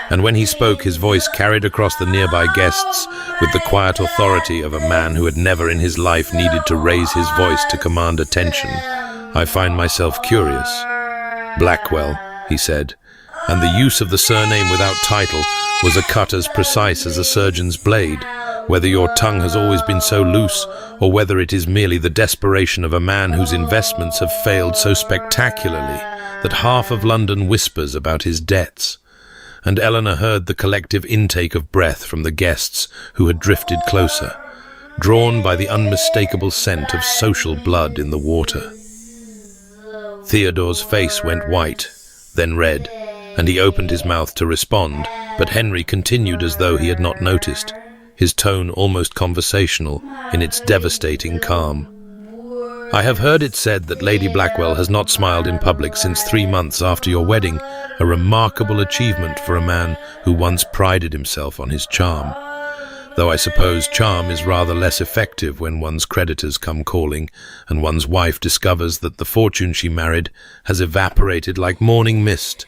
And when he spoke, his voice carried across the nearby guests with the quiet authority of a man who had never in his life needed to raise his voice to command attention. "I find myself curious. Blackwell," he said, and the use of the surname without title was a cut as precise as a surgeon's blade. "Whether your tongue has always been so loose, or whether it is merely the desperation of a man whose investments have failed so spectacularly that half of London whispers about his debts." And Eleanor heard the collective intake of breath from the guests who had drifted closer, drawn by the unmistakable scent of social blood in the water. Theodore's face went white, then red, and he opened his mouth to respond, but Henry continued as though he had not noticed, his tone almost conversational in its devastating calm. "I have heard it said that Lady Blackwell has not smiled in public since 3 months after your wedding, a remarkable achievement for a man who once prided himself on his charm. Though I suppose charm is rather less effective when one's creditors come calling and one's wife discovers that the fortune she married has evaporated like morning mist.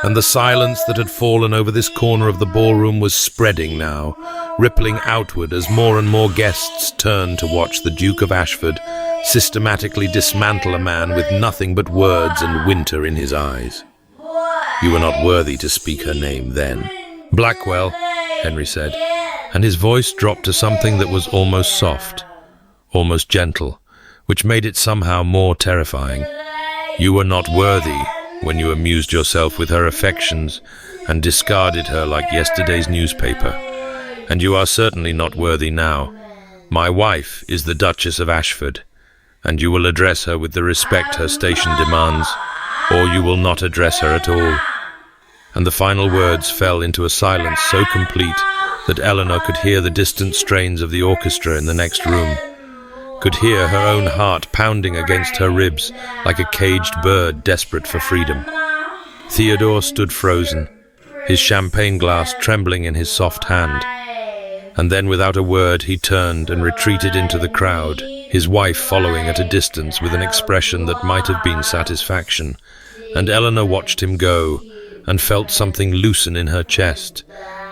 And the silence that had fallen over this corner of the ballroom was spreading now, rippling outward as more and more guests turned to watch the Duke of Ashford systematically dismantle a man with nothing but words and winter in his eyes. You were not worthy to speak her name then. Blackwell, Henry said, and his voice dropped to something that was almost soft, almost gentle, which made it somehow more terrifying. You were not worthy when you amused yourself with her affections and discarded her like yesterday's newspaper. And you are certainly not worthy now. My wife is the Duchess of Ashford, and you will address her with the respect her station demands, or you will not address her at all. And the final words fell into a silence so complete that Eleanor could hear the distant strains of the orchestra in the next room, could hear her own heart pounding against her ribs like a caged bird desperate for freedom. Theodore stood frozen, his champagne glass trembling in his soft hand. And then without a word he turned and retreated into the crowd, his wife following at a distance with an expression that might have been satisfaction. And Eleanor watched him go and felt something loosen in her chest,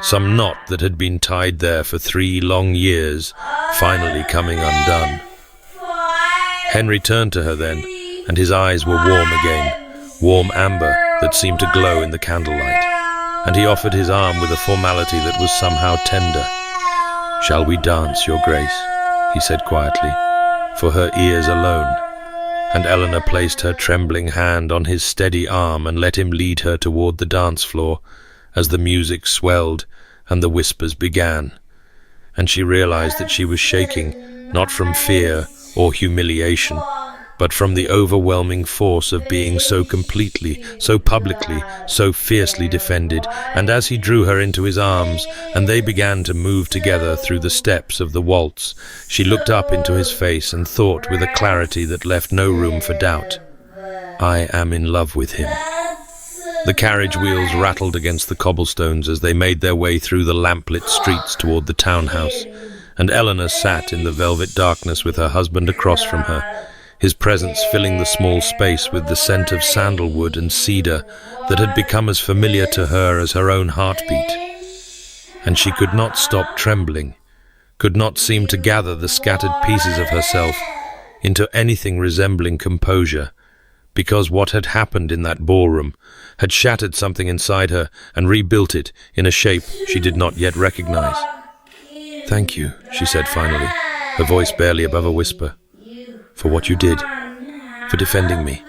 some knot that had been tied there for 3 long years, finally coming undone. Henry turned to her then, and his eyes were warm again, warm amber that seemed to glow in the candlelight, and he offered his arm with a formality that was somehow tender. "Shall we dance, Your Grace?" he said quietly, for her ears alone. And Eleanor placed her trembling hand on his steady arm and let him lead her toward the dance floor as the music swelled and the whispers began. And she realized that she was shaking, not from fear or humiliation, but from the overwhelming force of being so completely, so publicly, so fiercely defended. And as he drew her into his arms, and they began to move together through the steps of the waltz, she looked up into his face and thought with a clarity that left no room for doubt, "I am in love with him." The carriage wheels rattled against the cobblestones as they made their way through the lamplit streets toward the townhouse, and Eleanor sat in the velvet darkness with her husband across from her, his presence filling the small space with the scent of sandalwood and cedar that had become as familiar to her as her own heartbeat. And she could not stop trembling, could not seem to gather the scattered pieces of herself into anything resembling composure, because what had happened in that ballroom had shattered something inside her and rebuilt it in a shape she did not yet recognize. "Thank you," she said finally, her voice barely above a whisper, "for what you did, for defending me."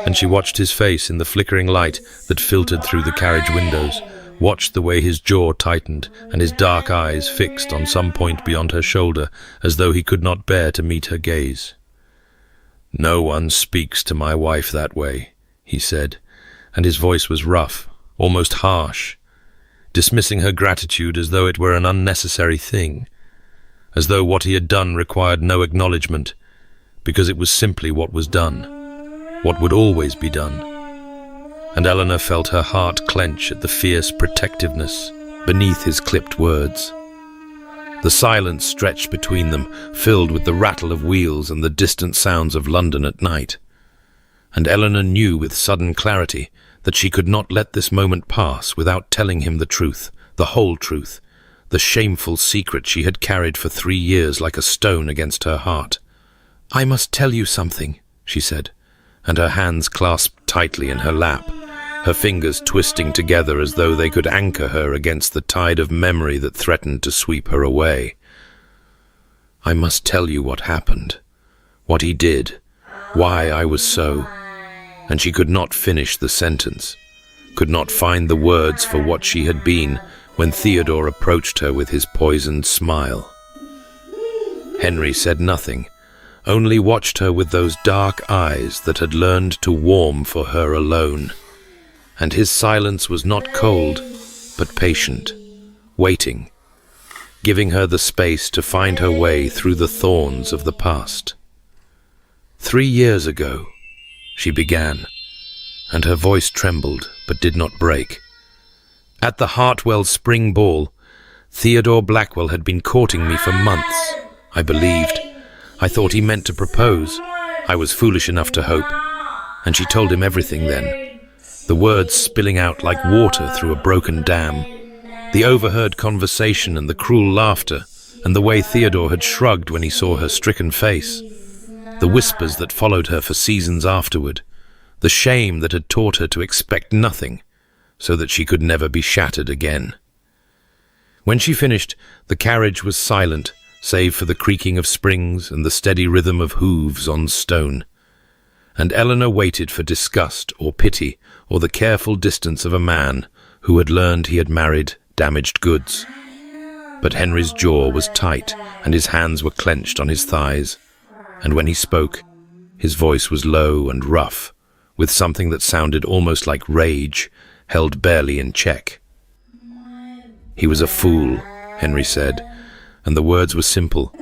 And she watched his face in the flickering light that filtered through the carriage windows, watched the way his jaw tightened and his dark eyes fixed on some point beyond her shoulder as though he could not bear to meet her gaze. "No one speaks to my wife that way," he said, and his voice was rough, almost harsh, dismissing her gratitude as though it were an unnecessary thing, as though what he had done required no acknowledgement, because it was simply what was done, what would always be done. And Eleanor felt her heart clench at the fierce protectiveness beneath his clipped words. The silence stretched between them, filled with the rattle of wheels and the distant sounds of London at night. And Eleanor knew with sudden clarity that she could not let this moment pass without telling him the truth, the whole truth, the shameful secret she had carried for 3 years like a stone against her heart. "I must tell you something," she said, and her hands clasped tightly in her lap, her fingers twisting together as though they could anchor her against the tide of memory that threatened to sweep her away. "I must tell you what happened, what he did, why I was so—" And she could not finish the sentence, could not find the words for what she had been when Theodore approached her with his poisoned smile. Henry said nothing, only watched her with those dark eyes that had learned to warm for her alone. And his silence was not cold, but patient, waiting, giving her the space to find her way through the thorns of the past. "3 years ago," she began, and her voice trembled but did not break. At the Hartwell spring ball, Theodore Blackwell had been courting me for months, I believed. I thought he meant to propose. I was foolish enough to hope. And she told him everything then, the words spilling out like water through a broken dam, the overheard conversation and the cruel laughter, and the way Theodore had shrugged when he saw her stricken face, the whispers that followed her for seasons afterward, the shame that had taught her to expect nothing, so that she could never be shattered again. When she finished, the carriage was silent, save for the creaking of springs and the steady rhythm of hooves on stone. And Eleanor waited for disgust or pity or the careful distance of a man who had learned he had married damaged goods. But Henry's jaw was tight and his hands were clenched on his thighs, and when he spoke, his voice was low and rough, with something that sounded almost like rage, held barely in check. "He was a fool," Henry said, and the words were simple,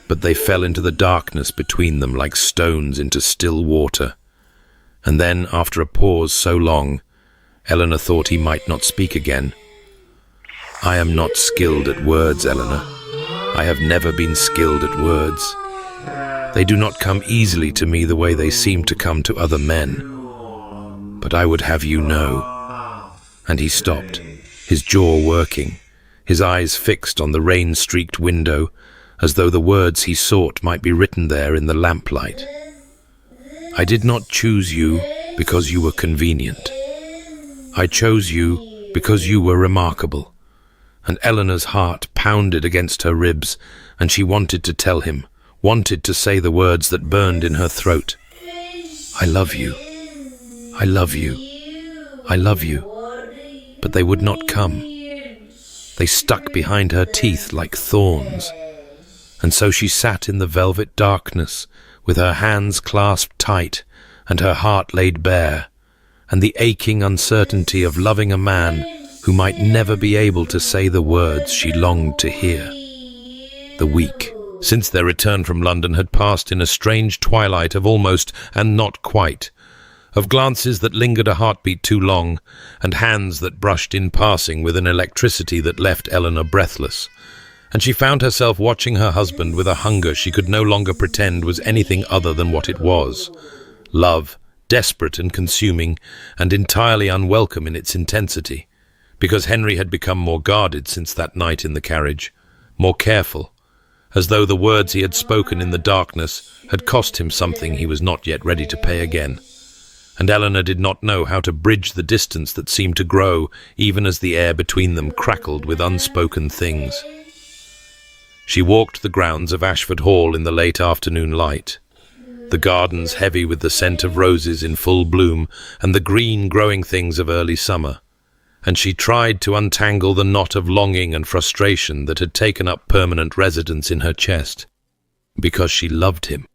but they fell into the darkness between them like stones into still water. And then, after a pause so long, Eleanor thought he might not speak again. "I am not skilled at words, Eleanor. I have never been skilled at words. They do not come easily to me the way they seem to come to other men. But I would have you know." And he stopped, his jaw working, his eyes fixed on the rain-streaked window, as though the words he sought might be written there in the lamplight. "I did not choose you because you were convenient. I chose you because you were remarkable." And Eleanor's heart pounded against her ribs, and she wanted to tell him, wanted to say the words that burned in her throat. "I love you. I love you. I love you." But they would not come. They stuck behind her teeth like thorns. And so she sat in the velvet darkness, with her hands clasped tight and her heart laid bare, and the aching uncertainty of loving a man who might never be able to say the words she longed to hear. The week since their return from London had passed in a strange twilight of almost and not quite, of glances that lingered a heartbeat too long, and hands that brushed in passing with an electricity that left Eleanor breathless. And she found herself watching her husband with a hunger she could no longer pretend was anything other than what it was. Love, desperate and consuming, and entirely unwelcome in its intensity, because Henry had become more guarded since that night in the carriage, more careful, as though the words he had spoken in the darkness had cost him something he was not yet ready to pay again. And Eleanor did not know how to bridge the distance that seemed to grow even as the air between them crackled with unspoken things. She walked the grounds of Ashford Hall in the late afternoon light, the gardens heavy with the scent of roses in full bloom and the green growing things of early summer, and she tried to untangle the knot of longing and frustration that had taken up permanent residence in her chest, because she loved him.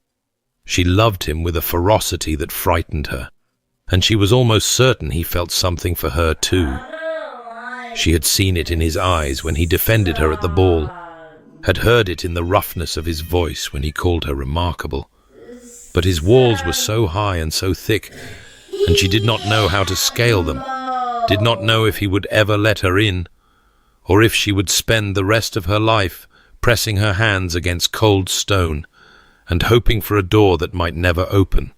She loved him with a ferocity that frightened her, and she was almost certain he felt something for her too. She had seen it in his eyes when he defended her at the ball, had heard it in the roughness of his voice when he called her remarkable. But his walls were so high and so thick, and she did not know how to scale them, did not know if he would ever let her in, or if she would spend the rest of her life pressing her hands against cold stone and hoping for a door that might never open.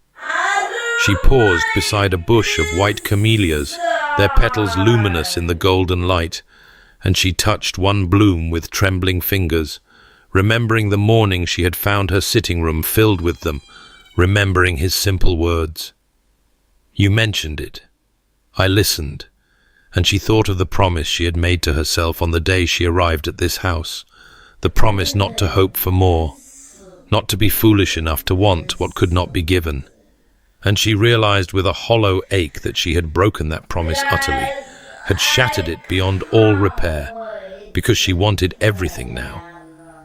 She paused beside a bush of white camellias, their petals luminous in the golden light, and she touched one bloom with trembling fingers, remembering the morning she had found her sitting room filled with them, remembering his simple words. "You mentioned it. I listened," and she thought of the promise she had made to herself on the day she arrived at this house, the promise not to hope for more, not to be foolish enough to want what could not be given. And she realized with a hollow ache that she had broken that promise utterly, had shattered it beyond all repair, because she wanted everything now,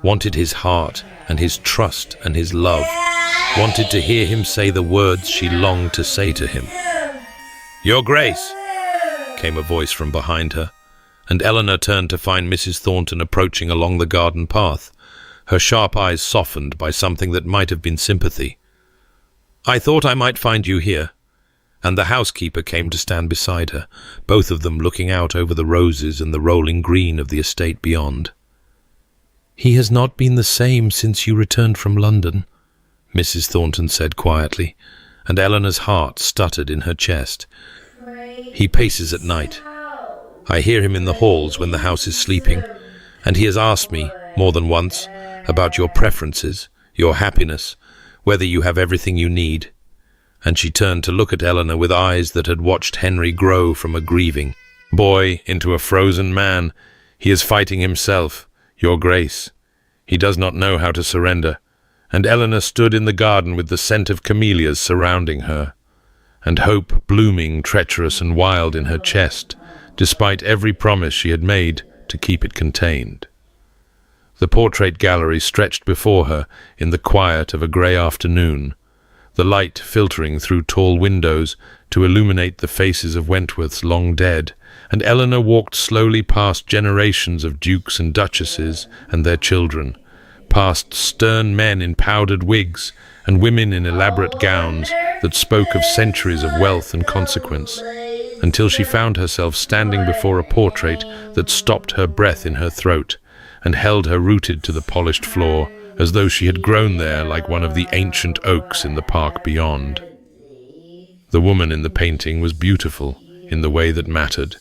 wanted his heart and his trust and his love, wanted to hear him say the words she longed to say to him. "Your Grace," came a voice from behind her, and Eleanor turned to find Mrs. Thornton approaching along the garden path, her sharp eyes softened by something that might have been sympathy. "I thought I might find you here, and the housekeeper came to stand beside her, both of them looking out over the roses and the rolling green of the estate beyond. "He has not been the same since you returned from London," Mrs. Thornton said quietly, and Eleanor's heart stuttered in her chest. "He paces at night. I hear him in the halls when the house is sleeping, and he has asked me, more than once, about your preferences, your happiness, whether you have everything you need." And she turned to look at Eleanor with eyes that had watched Henry grow from a grieving boy into a frozen man. "He is fighting himself, Your Grace. He does not know how to surrender." And Eleanor stood in the garden with the scent of camellias surrounding her, and hope blooming treacherous and wild in her chest, despite every promise she had made to keep it contained. The portrait gallery stretched before her in the quiet of a grey afternoon, the light filtering through tall windows to illuminate the faces of Wentworth's long dead, and Eleanor walked slowly past generations of dukes and duchesses and their children, past stern men in powdered wigs and women in elaborate gowns that spoke of centuries of wealth and consequence, until she found herself standing before a portrait that stopped her breath in her throat and held her rooted to the polished floor, as though she had grown there like one of the ancient oaks in the park beyond. The woman in the painting was beautiful in the way that mattered,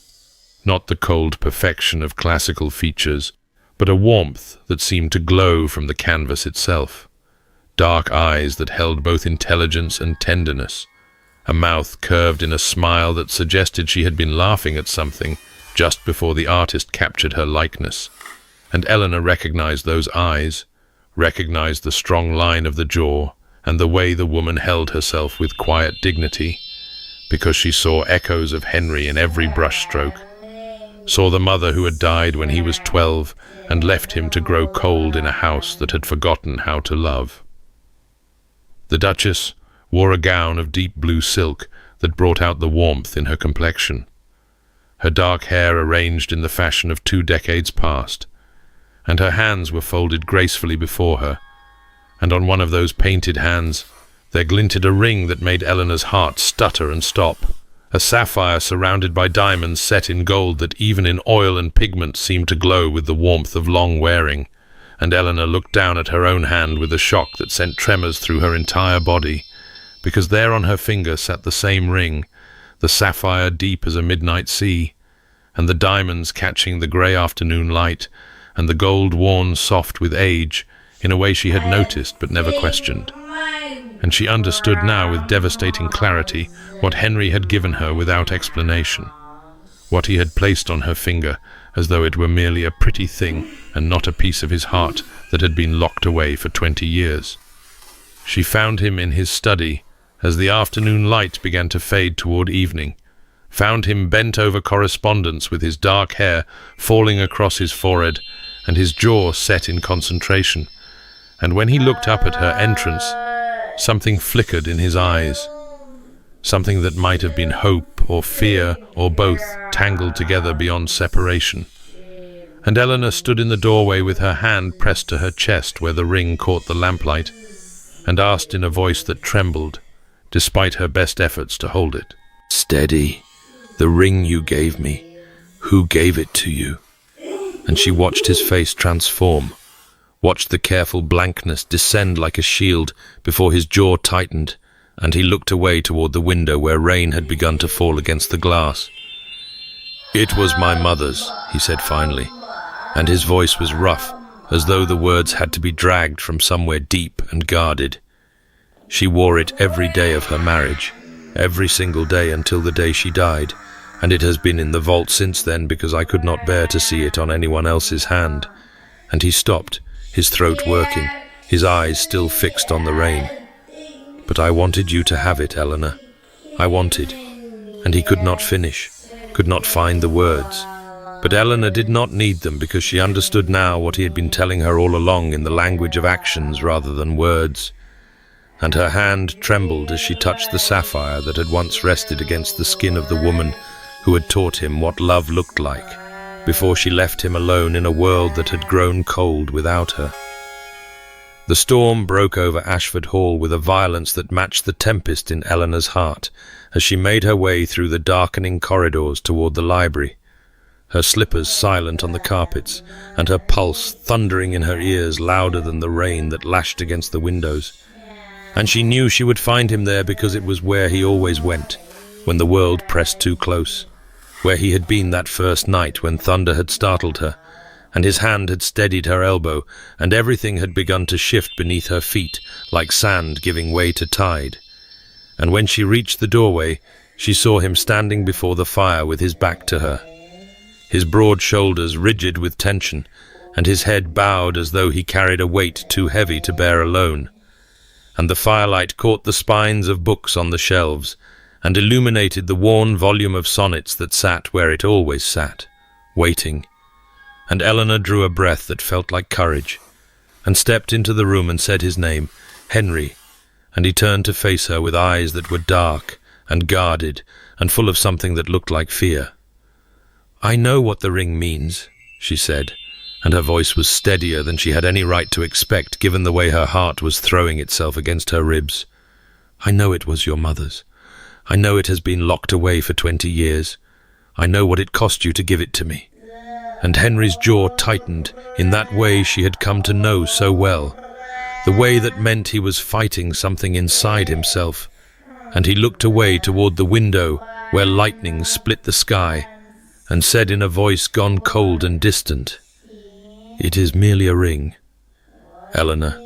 not the cold perfection of classical features, but a warmth that seemed to glow from the canvas itself, dark eyes that held both intelligence and tenderness, a mouth curved in a smile that suggested she had been laughing at something just before the artist captured her likeness. And Eleanor recognized those eyes, recognized the strong line of the jaw and the way the woman held herself with quiet dignity, because she saw echoes of Henry in every brushstroke, saw the mother who had died when he was 12 and left him to grow cold in a house that had forgotten how to love. The Duchess wore a gown of deep blue silk that brought out the warmth in her complexion, her dark hair arranged in the fashion of 2 decades past, and her hands were folded gracefully before her, and on one of those painted hands there glinted a ring that made Eleanor's heart stutter and stop, a sapphire surrounded by diamonds set in gold that even in oil and pigment seemed to glow with the warmth of long wearing. And Eleanor looked down at her own hand with a shock that sent tremors through her entire body, because there on her finger sat the same ring, the sapphire deep as a midnight sea, and the diamonds catching the grey afternoon light, and the gold worn soft with age, in a way she had noticed but never questioned. And she understood now with devastating clarity what Henry had given her without explanation, what he had placed on her finger as though it were merely a pretty thing and not a piece of his heart that had been locked away for 20 years. She found him in his study as the afternoon light began to fade toward evening, found him bent over correspondence with his dark hair falling across his forehead and his jaw set in concentration. And when he looked up at her entrance, something flickered in his eyes, something that might have been hope or fear or both tangled together beyond separation. And Eleanor stood in the doorway with her hand pressed to her chest where the ring caught the lamplight, and asked in a voice that trembled, despite her best efforts to hold it, "Steady, the ring you gave me, who gave it to you?" And she watched his face transform, watched the careful blankness descend like a shield before his jaw tightened, and he looked away toward the window where rain had begun to fall against the glass. "It was my mother's," he said finally, and his voice was rough, as though the words had to be dragged from somewhere deep and guarded. "She wore it every day of her marriage, every single day until the day she died, and it has been in the vault since then because I could not bear to see it on anyone else's hand." And he stopped, his throat working, his eyes still fixed on the rain. "But I wanted you to have it, Eleanor. I wanted." And he could not finish, could not find the words. But Eleanor did not need them, because she understood now what he had been telling her all along in the language of actions rather than words. And her hand trembled as she touched the sapphire that had once rested against the skin of the woman who had taught him what love looked like, before she left him alone in a world that had grown cold without her. The storm broke over Ashford Hall with a violence that matched the tempest in Eleanor's heart as she made her way through the darkening corridors toward the library, her slippers silent on the carpets, and her pulse thundering in her ears louder than the rain that lashed against the windows. And she knew she would find him there because it was where he always went, when the world pressed too close, where he had been that first night when thunder had startled her, and his hand had steadied her elbow, and everything had begun to shift beneath her feet, like sand giving way to tide. And when she reached the doorway, she saw him standing before the fire with his back to her, his broad shoulders rigid with tension, and his head bowed as though he carried a weight too heavy to bear alone. And the firelight caught the spines of books on the shelves, and illuminated the worn volume of sonnets that sat where it always sat, waiting. And Eleanor drew a breath that felt like courage, and stepped into the room and said his name, Henry, and he turned to face her with eyes that were dark and guarded and full of something that looked like fear. "I know what the ring means," she said, and her voice was steadier than she had any right to expect given the way her heart was throwing itself against her ribs. "I know it was your mother's. I know it has been locked away for 20 years. I know what it cost you to give it to me." And Henry's jaw tightened in that way she had come to know so well, the way that meant he was fighting something inside himself, and he looked away toward the window where lightning split the sky, and said in a voice gone cold and distant, "It is merely a ring. Eleanor,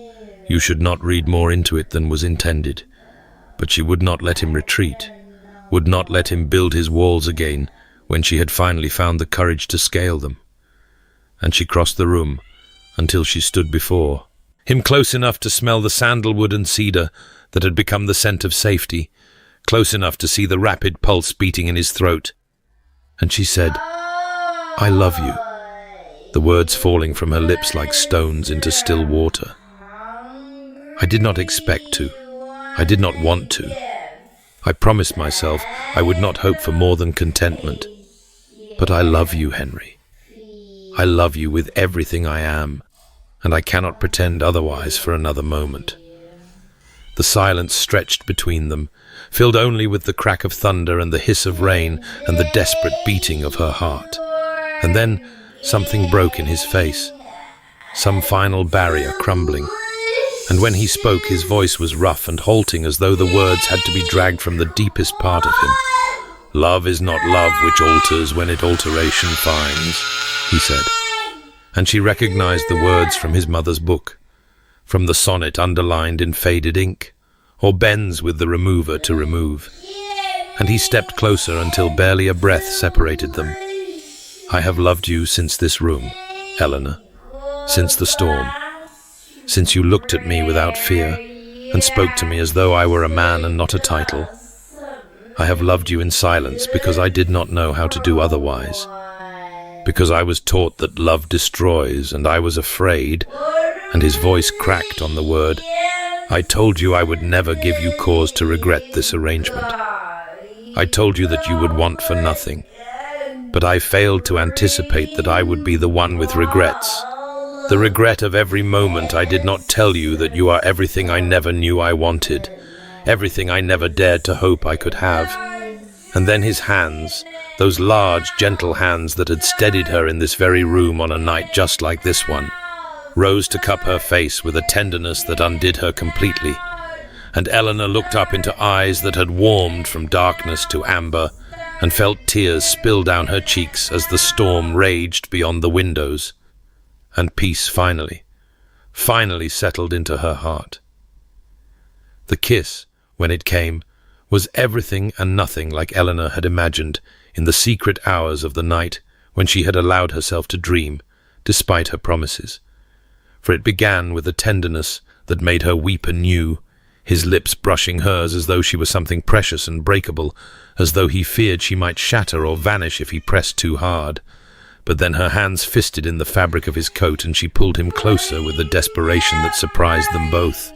you should not read more into it than was intended." But she would not let him retreat, would not let him build his walls again when she had finally found the courage to scale them. And she crossed the room until she stood before him, close enough to smell the sandalwood and cedar that had become the scent of safety, close enough to see the rapid pulse beating in his throat. And she said, "I love you," the words falling from her lips like stones into still water. I did not expect to. I did not want to. I promised myself I would not hope for more than contentment. But I love you, Henry. I love you with everything I am, and I cannot pretend otherwise for another moment. The silence stretched between them, filled only with the crack of thunder and the hiss of rain and the desperate beating of her heart. And then something broke in his face, some final barrier crumbling. And when he spoke, his voice was rough and halting, as though the words had to be dragged from the deepest part of him. "Love is not love which alters when it alteration finds," he said. And she recognized the words from his mother's book, from the sonnet underlined in faded ink, or bends with the remover to remove. And he stepped closer until barely a breath separated them. "I have loved you since this room, Eleanor, since the storm. Since you looked at me without fear and spoke to me as though I were a man and not a title. I have loved you in silence because I did not know how to do otherwise. Because I was taught that love destroys, and I was afraid," and his voice cracked on the word. "I told you I would never give you cause to regret this arrangement. I told you that you would want for nothing. But I failed to anticipate that I would be the one with regrets. The regret of every moment I did not tell you that you are everything I never knew I wanted, everything I never dared to hope I could have." And then his hands, those large, gentle hands that had steadied her in this very room on a night just like this one, rose to cup her face with a tenderness that undid her completely. And Eleanor looked up into eyes that had warmed from darkness to amber, and felt tears spill down her cheeks as the storm raged beyond the windows. And peace finally settled into her heart. The kiss, when it came, was everything and nothing like Eleanor had imagined in the secret hours of the night when she had allowed herself to dream, despite her promises. For it began with a tenderness that made her weep anew, his lips brushing hers as though she were something precious and breakable, as though he feared she might shatter or vanish if he pressed too hard. But then her hands fisted in the fabric of his coat, and she pulled him closer with a desperation that surprised them both.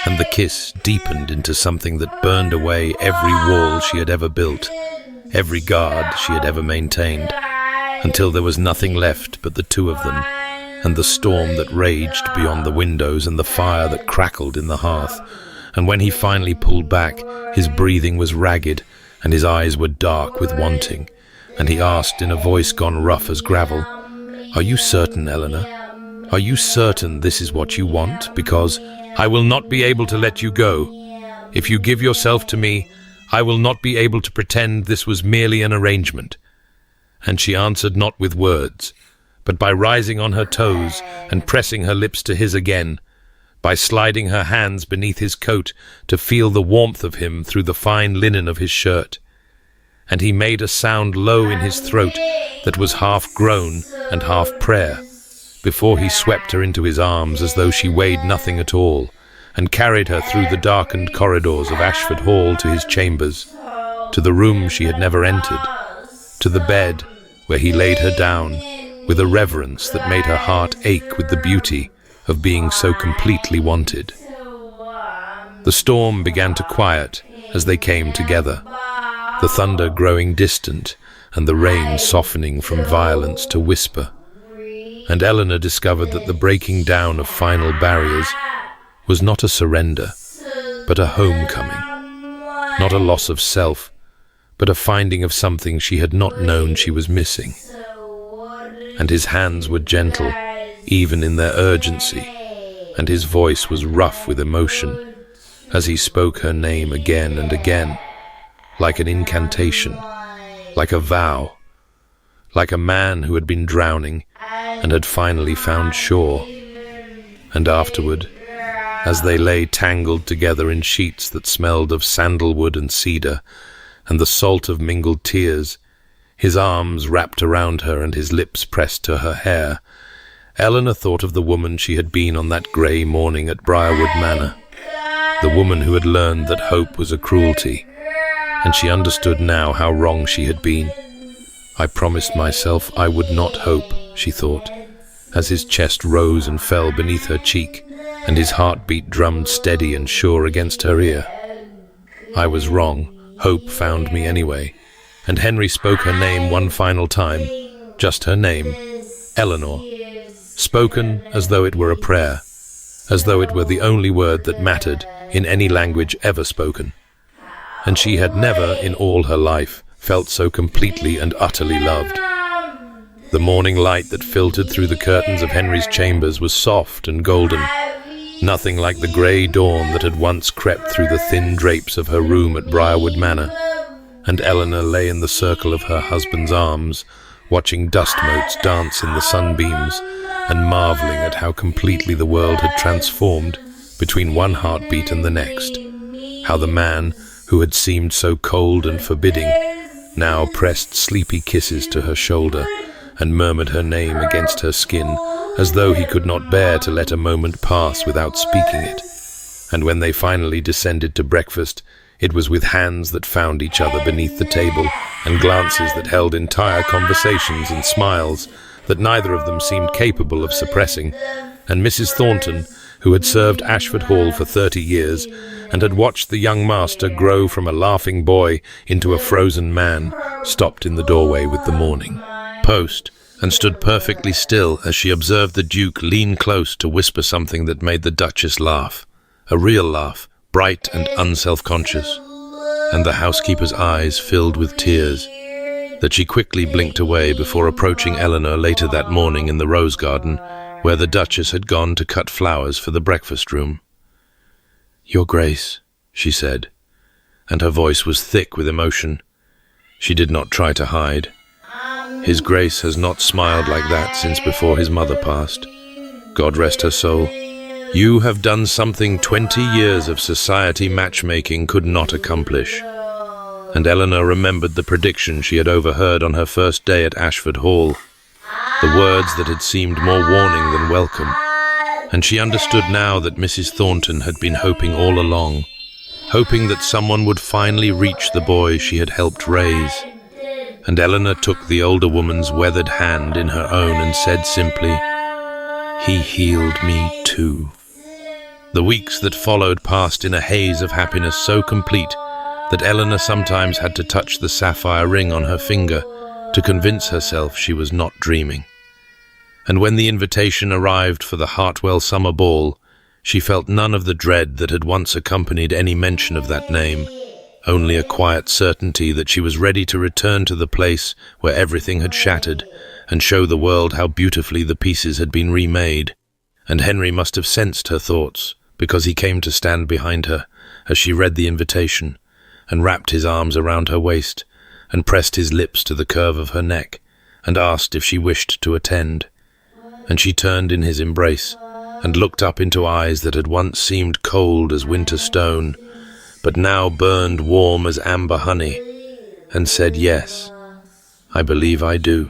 And the kiss deepened into something that burned away every wall she had ever built, every guard she had ever maintained, until there was nothing left but the two of them, and the storm that raged beyond the windows, and the fire that crackled in the hearth. And when he finally pulled back, his breathing was ragged, and his eyes were dark with wanting, and he asked in a voice gone rough as gravel, "Are you certain, Eleanor? Are you certain this is what you want? Because I will not be able to let you go. If you give yourself to me, I will not be able to pretend this was merely an arrangement." And she answered not with words, but by rising on her toes and pressing her lips to his again, by sliding her hands beneath his coat to feel the warmth of him through the fine linen of his shirt. And he made a sound low in his throat that was half groan and half prayer, before he swept her into his arms as though she weighed nothing at all, and carried her through the darkened corridors of Ashford Hall to his chambers, to the room she had never entered, to the bed where he laid her down with a reverence that made her heart ache with the beauty of being so completely wanted. The storm began to quiet as they came together, the thunder growing distant and the rain softening from violence to whisper. And Eleanor discovered that the breaking down of final barriers was not a surrender, but a homecoming, not a loss of self, but a finding of something she had not known she was missing. And his hands were gentle, even in their urgency, and his voice was rough with emotion, as he spoke her name again and again, like an incantation, like a vow, like a man who had been drowning and had finally found shore. And afterward, as they lay tangled together in sheets that smelled of sandalwood and cedar, and the salt of mingled tears, his arms wrapped around her and his lips pressed to her hair, Eleanor thought of the woman she had been on that grey morning at Briarwood Manor, the woman who had learned that hope was a cruelty, and she understood now how wrong she had been. I promised myself I would not hope, she thought, as his chest rose and fell beneath her cheek, and his heartbeat drummed steady and sure against her ear. I was wrong. Hope found me anyway, and Henry spoke her name one final time, just her name, Eleanor, spoken as though it were a prayer, as though it were the only word that mattered in any language ever spoken. And she had never, in all her life, felt so completely and utterly loved. The morning light that filtered through the curtains of Henry's chambers was soft and golden, nothing like the grey dawn that had once crept through the thin drapes of her room at Briarwood Manor, and Eleanor lay in the circle of her husband's arms, watching dust motes dance in the sunbeams, and marvelling at how completely the world had transformed between one heartbeat and the next, how the man who had seemed so cold and forbidding now pressed sleepy kisses to her shoulder and murmured her name against her skin, as though he could not bear to let a moment pass without speaking it. And when they finally descended to breakfast, it was with hands that found each other beneath the table, and glances that held entire conversations and smiles that neither of them seemed capable of suppressing. And Mrs. Thornton, who had served Ashford Hall for 30 years, and had watched the young master grow from a laughing boy into a frozen man, stopped in the doorway with the morning post, and stood perfectly still as she observed the Duke lean close to whisper something that made the Duchess laugh, a real laugh, bright and unself-conscious, and the housekeeper's eyes filled with tears, that she quickly blinked away before approaching Eleanor later that morning in the rose garden, where the Duchess had gone to cut flowers for the breakfast room. "Your Grace," she said, and her voice was thick with emotion. She did not try to hide. His Grace has not smiled like that since before his mother passed. God rest her soul. You have done something 20 years of society matchmaking could not accomplish. And Eleanor remembered the prediction she had overheard on her first day at Ashford Hall, the words that had seemed more warning than welcome. And she understood now that Mrs. Thornton had been hoping all along, hoping that someone would finally reach the boy she had helped raise. And Eleanor took the older woman's weathered hand in her own and said simply, "He healed me too." The weeks that followed passed in a haze of happiness so complete that Eleanor sometimes had to touch the sapphire ring on her finger to convince herself she was not dreaming. And when the invitation arrived for the Hartwell summer ball, she felt none of the dread that had once accompanied any mention of that name, only a quiet certainty that she was ready to return to the place where everything had shattered and show the world how beautifully the pieces had been remade. And Henry must have sensed her thoughts, because he came to stand behind her as she read the invitation, and wrapped his arms around her waist, and pressed his lips to the curve of her neck, and asked if she wished to attend. And she turned in his embrace, and looked up into eyes that had once seemed cold as winter stone, but now burned warm as amber honey, and said, "Yes, I believe I do."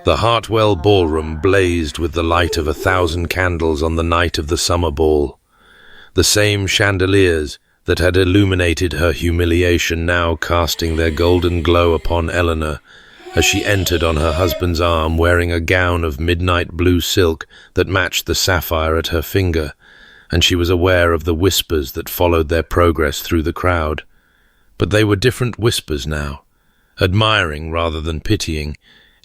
The Hartwell ballroom blazed with the light of 1,000 candles on the night of the summer ball. The same chandeliers that had illuminated her humiliation now casting their golden glow upon Eleanor as she entered on her husband's arm, wearing a gown of midnight blue silk that matched the sapphire at her finger, and she was aware of the whispers that followed their progress through the crowd. But they were different whispers now, admiring rather than pitying,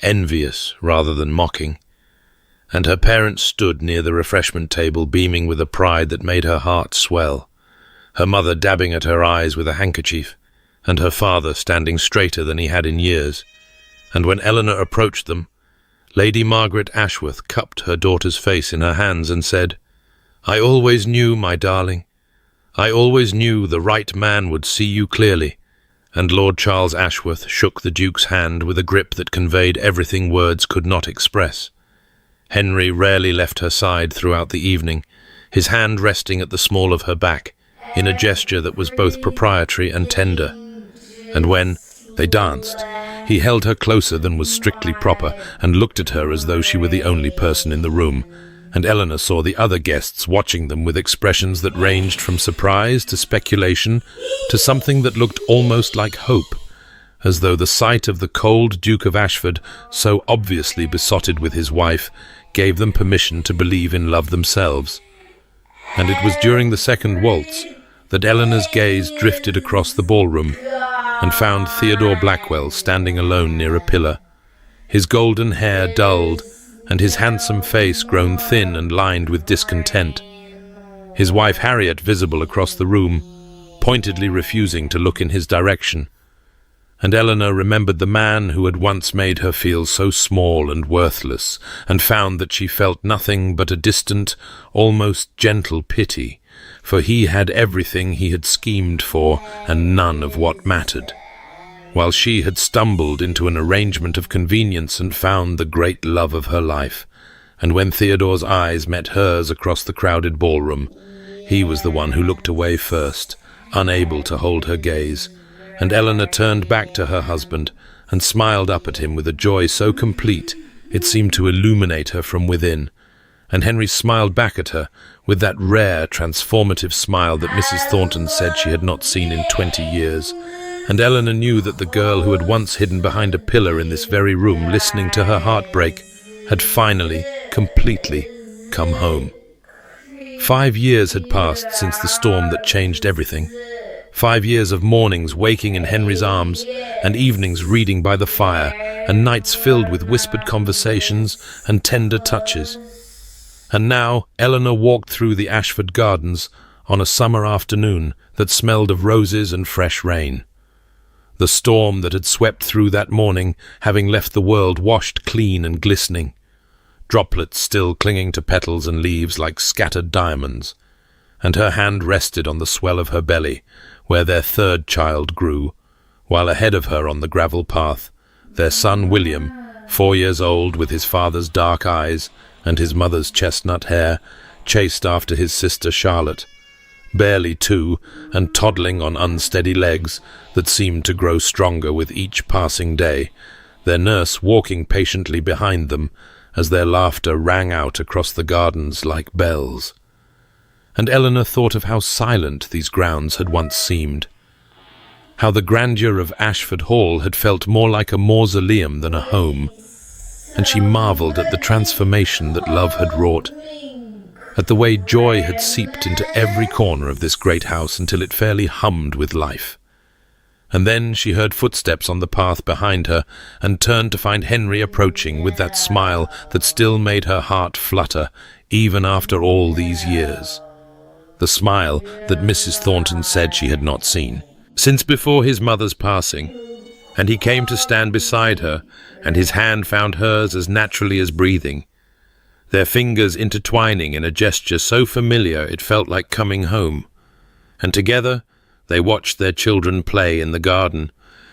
envious rather than mocking. And her parents stood near the refreshment table, beaming with a pride that made her heart swell, her mother dabbing at her eyes with a handkerchief, and her father standing straighter than he had in years. And when Eleanor approached them, Lady Margaret Ashworth cupped her daughter's face in her hands and said, "I always knew, my darling, I always knew the right man would see you clearly." And Lord Charles Ashworth shook the Duke's hand with a grip that conveyed everything words could not express. Henry rarely left her side throughout the evening, his hand resting at the small of her back, in a gesture that was both proprietary and tender. And when they danced, he held her closer than was strictly proper, and looked at her as though she were the only person in the room, and Eleanor saw the other guests watching them with expressions that ranged from surprise to speculation to something that looked almost like hope, as though the sight of the cold Duke of Ashford, so obviously besotted with his wife, gave them permission to believe in love themselves. And it was during the second waltz that Eleanor's gaze drifted across the ballroom and found Theodore Blackwell standing alone near a pillar, his golden hair dulled and his handsome face grown thin and lined with discontent, his wife Harriet visible across the room, pointedly refusing to look in his direction. And Eleanor remembered the man who had once made her feel so small and worthless, and found that she felt nothing but a distant, almost gentle pity, for he had everything he had schemed for and none of what mattered, while she had stumbled into an arrangement of convenience and found the great love of her life. And when Theodore's eyes met hers across the crowded ballroom, he was the one who looked away first, unable to hold her gaze, and Eleanor turned back to her husband and smiled up at him with a joy so complete it seemed to illuminate her from within. And Henry smiled back at her with that rare, transformative smile that Mrs. Thornton said she had not seen in 20 years. And Eleanor knew that the girl who had once hidden behind a pillar in this very room listening to her heartbreak had finally, completely come home. 5 years had passed since the storm that changed everything. 5 years of mornings waking in Henry's arms, and evenings reading by the fire, and nights filled with whispered conversations and tender touches. And now Eleanor walked through the Ashford Gardens on a summer afternoon that smelled of roses and fresh rain. The storm that had swept through that morning, having left the world washed clean and glistening, droplets still clinging to petals and leaves like scattered diamonds, and her hand rested on the swell of her belly, where their third child grew, while ahead of her on the gravel path, their son William, 4 years old, with his father's dark eyes and his mother's chestnut hair, chased after his sister Charlotte, barely 2 and toddling on unsteady legs that seemed to grow stronger with each passing day, their nurse walking patiently behind them as their laughter rang out across the gardens like bells. And Eleanor thought of how silent these grounds had once seemed, how the grandeur of Ashford Hall had felt more like a mausoleum than a home, and she marvelled at the transformation that love had wrought, at the way joy had seeped into every corner of this great house until it fairly hummed with life. And then she heard footsteps on the path behind her and turned to find Henry approaching with that smile that still made her heart flutter, even after all these years. The smile that Mrs. Thornton said she had not seen since before his mother's passing. And he came to stand beside her, and his hand found hers as naturally as breathing, their fingers intertwining in a gesture so familiar it felt like coming home. And together they watched their children play in the garden,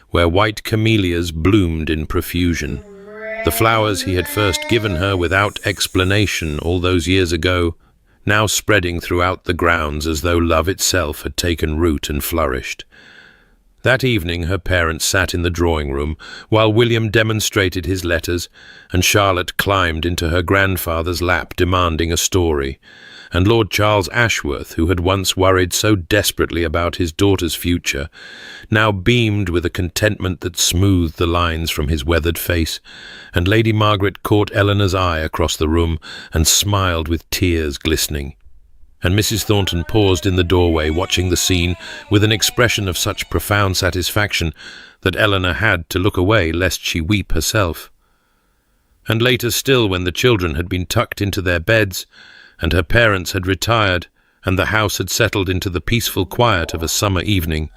where white camellias bloomed in profusion. The flowers he had first given her without explanation all those years ago, now spreading throughout the grounds as though love itself had taken root and flourished. That evening her parents sat in the drawing-room while William demonstrated his letters, and Charlotte climbed into her grandfather's lap demanding a story, and Lord Charles Ashworth, who had once worried so desperately about his daughter's future, now beamed with a contentment that smoothed the lines from his weathered face, and Lady Margaret caught Eleanor's eye across the room and smiled with tears glistening. And Mrs. Thornton paused in the doorway, watching the scene with an expression of such profound satisfaction that Eleanor had to look away lest she weep herself. And later still, when the children had been tucked into their beds, and her parents had retired, and the house had settled into the peaceful quiet of a summer evening,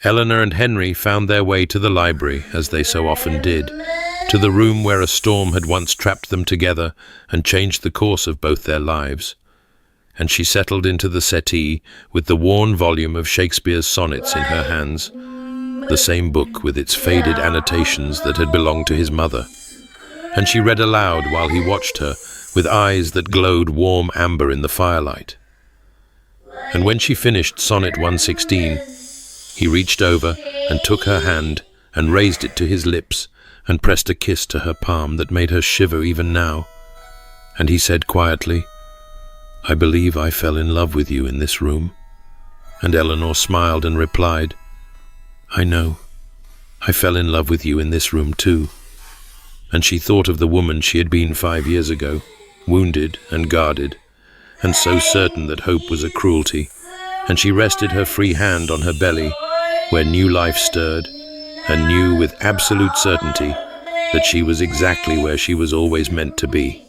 Eleanor and Henry found their way to the library, as they so often did, to the room where a storm had once trapped them together and changed the course of both their lives. And she settled into the settee with the worn volume of Shakespeare's sonnets in her hands, the same book with its faded annotations that had belonged to his mother. And she read aloud while he watched her, with eyes that glowed warm amber in the firelight. And when she finished Sonnet 116, he reached over and took her hand and raised it to his lips and pressed a kiss to her palm that made her shiver even now. And he said quietly, "I believe I fell in love with you in this room." And Eleanor smiled and replied, "I know. I fell in love with you in this room too." And she thought of the woman she had been 5 years ago, wounded and guarded, and so certain that hope was a cruelty, and she rested her free hand on her belly, where new life stirred, and knew with absolute certainty that she was exactly where she was always meant to be.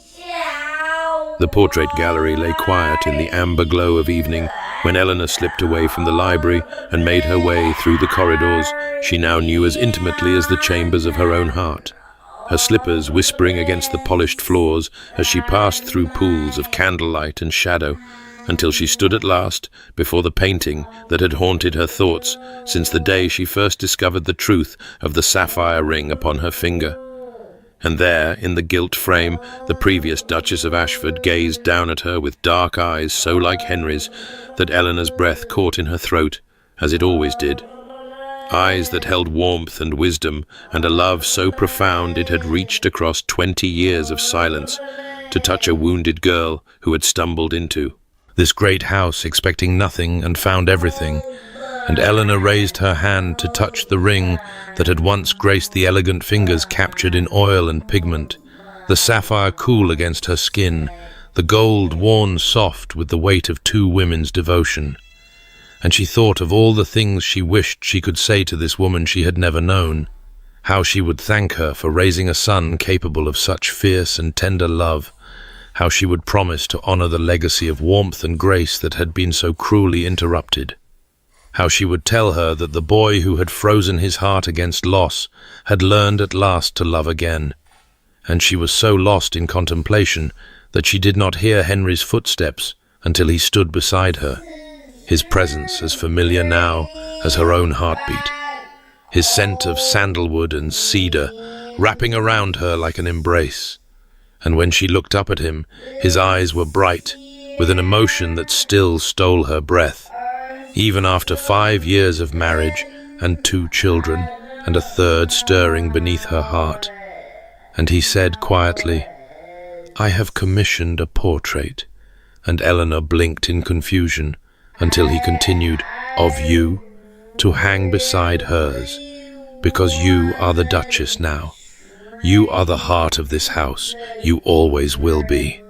The portrait gallery lay quiet in the amber glow of evening when Eleanor slipped away from the library and made her way through the corridors she now knew as intimately as the chambers of her own heart, her slippers whispering against the polished floors as she passed through pools of candlelight and shadow, until she stood at last before the painting that had haunted her thoughts since the day she first discovered the truth of the sapphire ring upon her finger. And there, in the gilt frame, the previous Duchess of Ashford gazed down at her with dark eyes so like Henry's that Eleanor's breath caught in her throat, as it always did. Eyes that held warmth and wisdom and a love so profound it had reached across 20 years of silence to touch a wounded girl who had stumbled into this great house expecting nothing and found everything. And Eleanor raised her hand to touch the ring that had once graced the elegant fingers captured in oil and pigment, the sapphire cool against her skin, the gold worn soft with the weight of 2 women's devotion. And she thought of all the things she wished she could say to this woman she had never known, how she would thank her for raising a son capable of such fierce and tender love, how she would promise to honor the legacy of warmth and grace that had been so cruelly interrupted. How she would tell her that the boy who had frozen his heart against loss had learned at last to love again, and she was so lost in contemplation that she did not hear Henry's footsteps until he stood beside her, his presence as familiar now as her own heartbeat, his scent of sandalwood and cedar wrapping around her like an embrace. And when she looked up at him, his eyes were bright with an emotion that still stole her breath, even after 5 years of marriage and 2 children and a third stirring beneath her heart. And he said quietly, "I have commissioned a portrait," and Eleanor blinked in confusion until he continued, "Of you, to hang beside hers, because you are the Duchess now. You are the heart of this house. You always will be."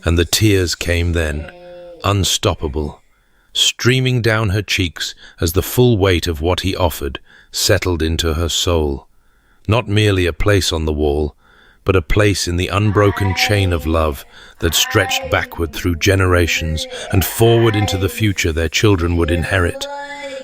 And the tears came then, unstoppable, streaming down her cheeks as the full weight of what he offered settled into her soul. Not merely a place on the wall, but a place in the unbroken chain of love that stretched backward through generations and forward into the future their children would inherit.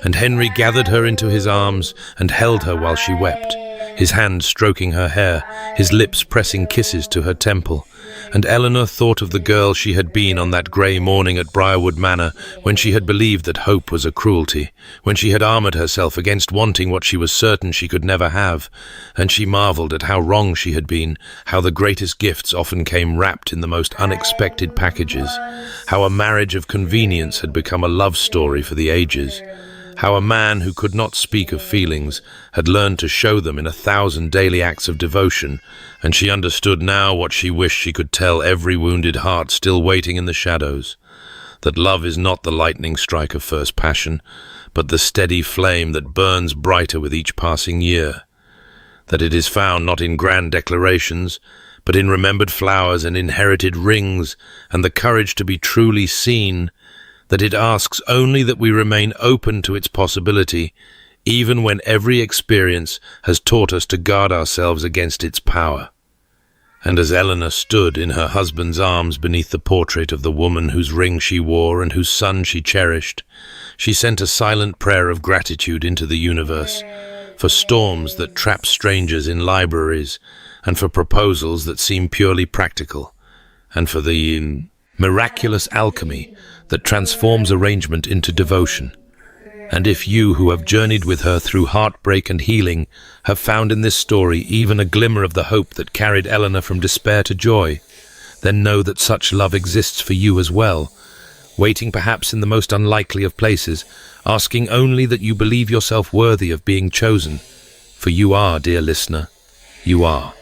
And Henry gathered her into his arms and held her while she wept, his hand stroking her hair, his lips pressing kisses to her temple. And Eleanor thought of the girl she had been on that grey morning at Briarwood Manor, when she had believed that hope was a cruelty, when she had armoured herself against wanting what she was certain she could never have, and she marvelled at how wrong she had been, how the greatest gifts often came wrapped in the most unexpected packages, how a marriage of convenience had become a love story for the ages, how a man who could not speak of feelings had learned to show them in 1,000 daily acts of devotion, and she understood now what she wished she could tell every wounded heart still waiting in the shadows, that love is not the lightning strike of first passion, but the steady flame that burns brighter with each passing year, that it is found not in grand declarations, but in remembered flowers and inherited rings, and the courage to be truly seen, that it asks only that we remain open to its possibility, even when every experience has taught us to guard ourselves against its power. And as Eleanor stood in her husband's arms beneath the portrait of the woman whose ring she wore and whose son she cherished, she sent a silent prayer of gratitude into the universe, for storms that trap strangers in libraries, and for proposals that seem purely practical, and for the miraculous alchemy that transforms arrangement into devotion. And if you, who have journeyed with her through heartbreak and healing, have found in this story even a glimmer of the hope that carried Eleanor from despair to joy, then know that such love exists for you as well, waiting perhaps in the most unlikely of places, asking only that you believe yourself worthy of being chosen. For you are, dear listener, you are.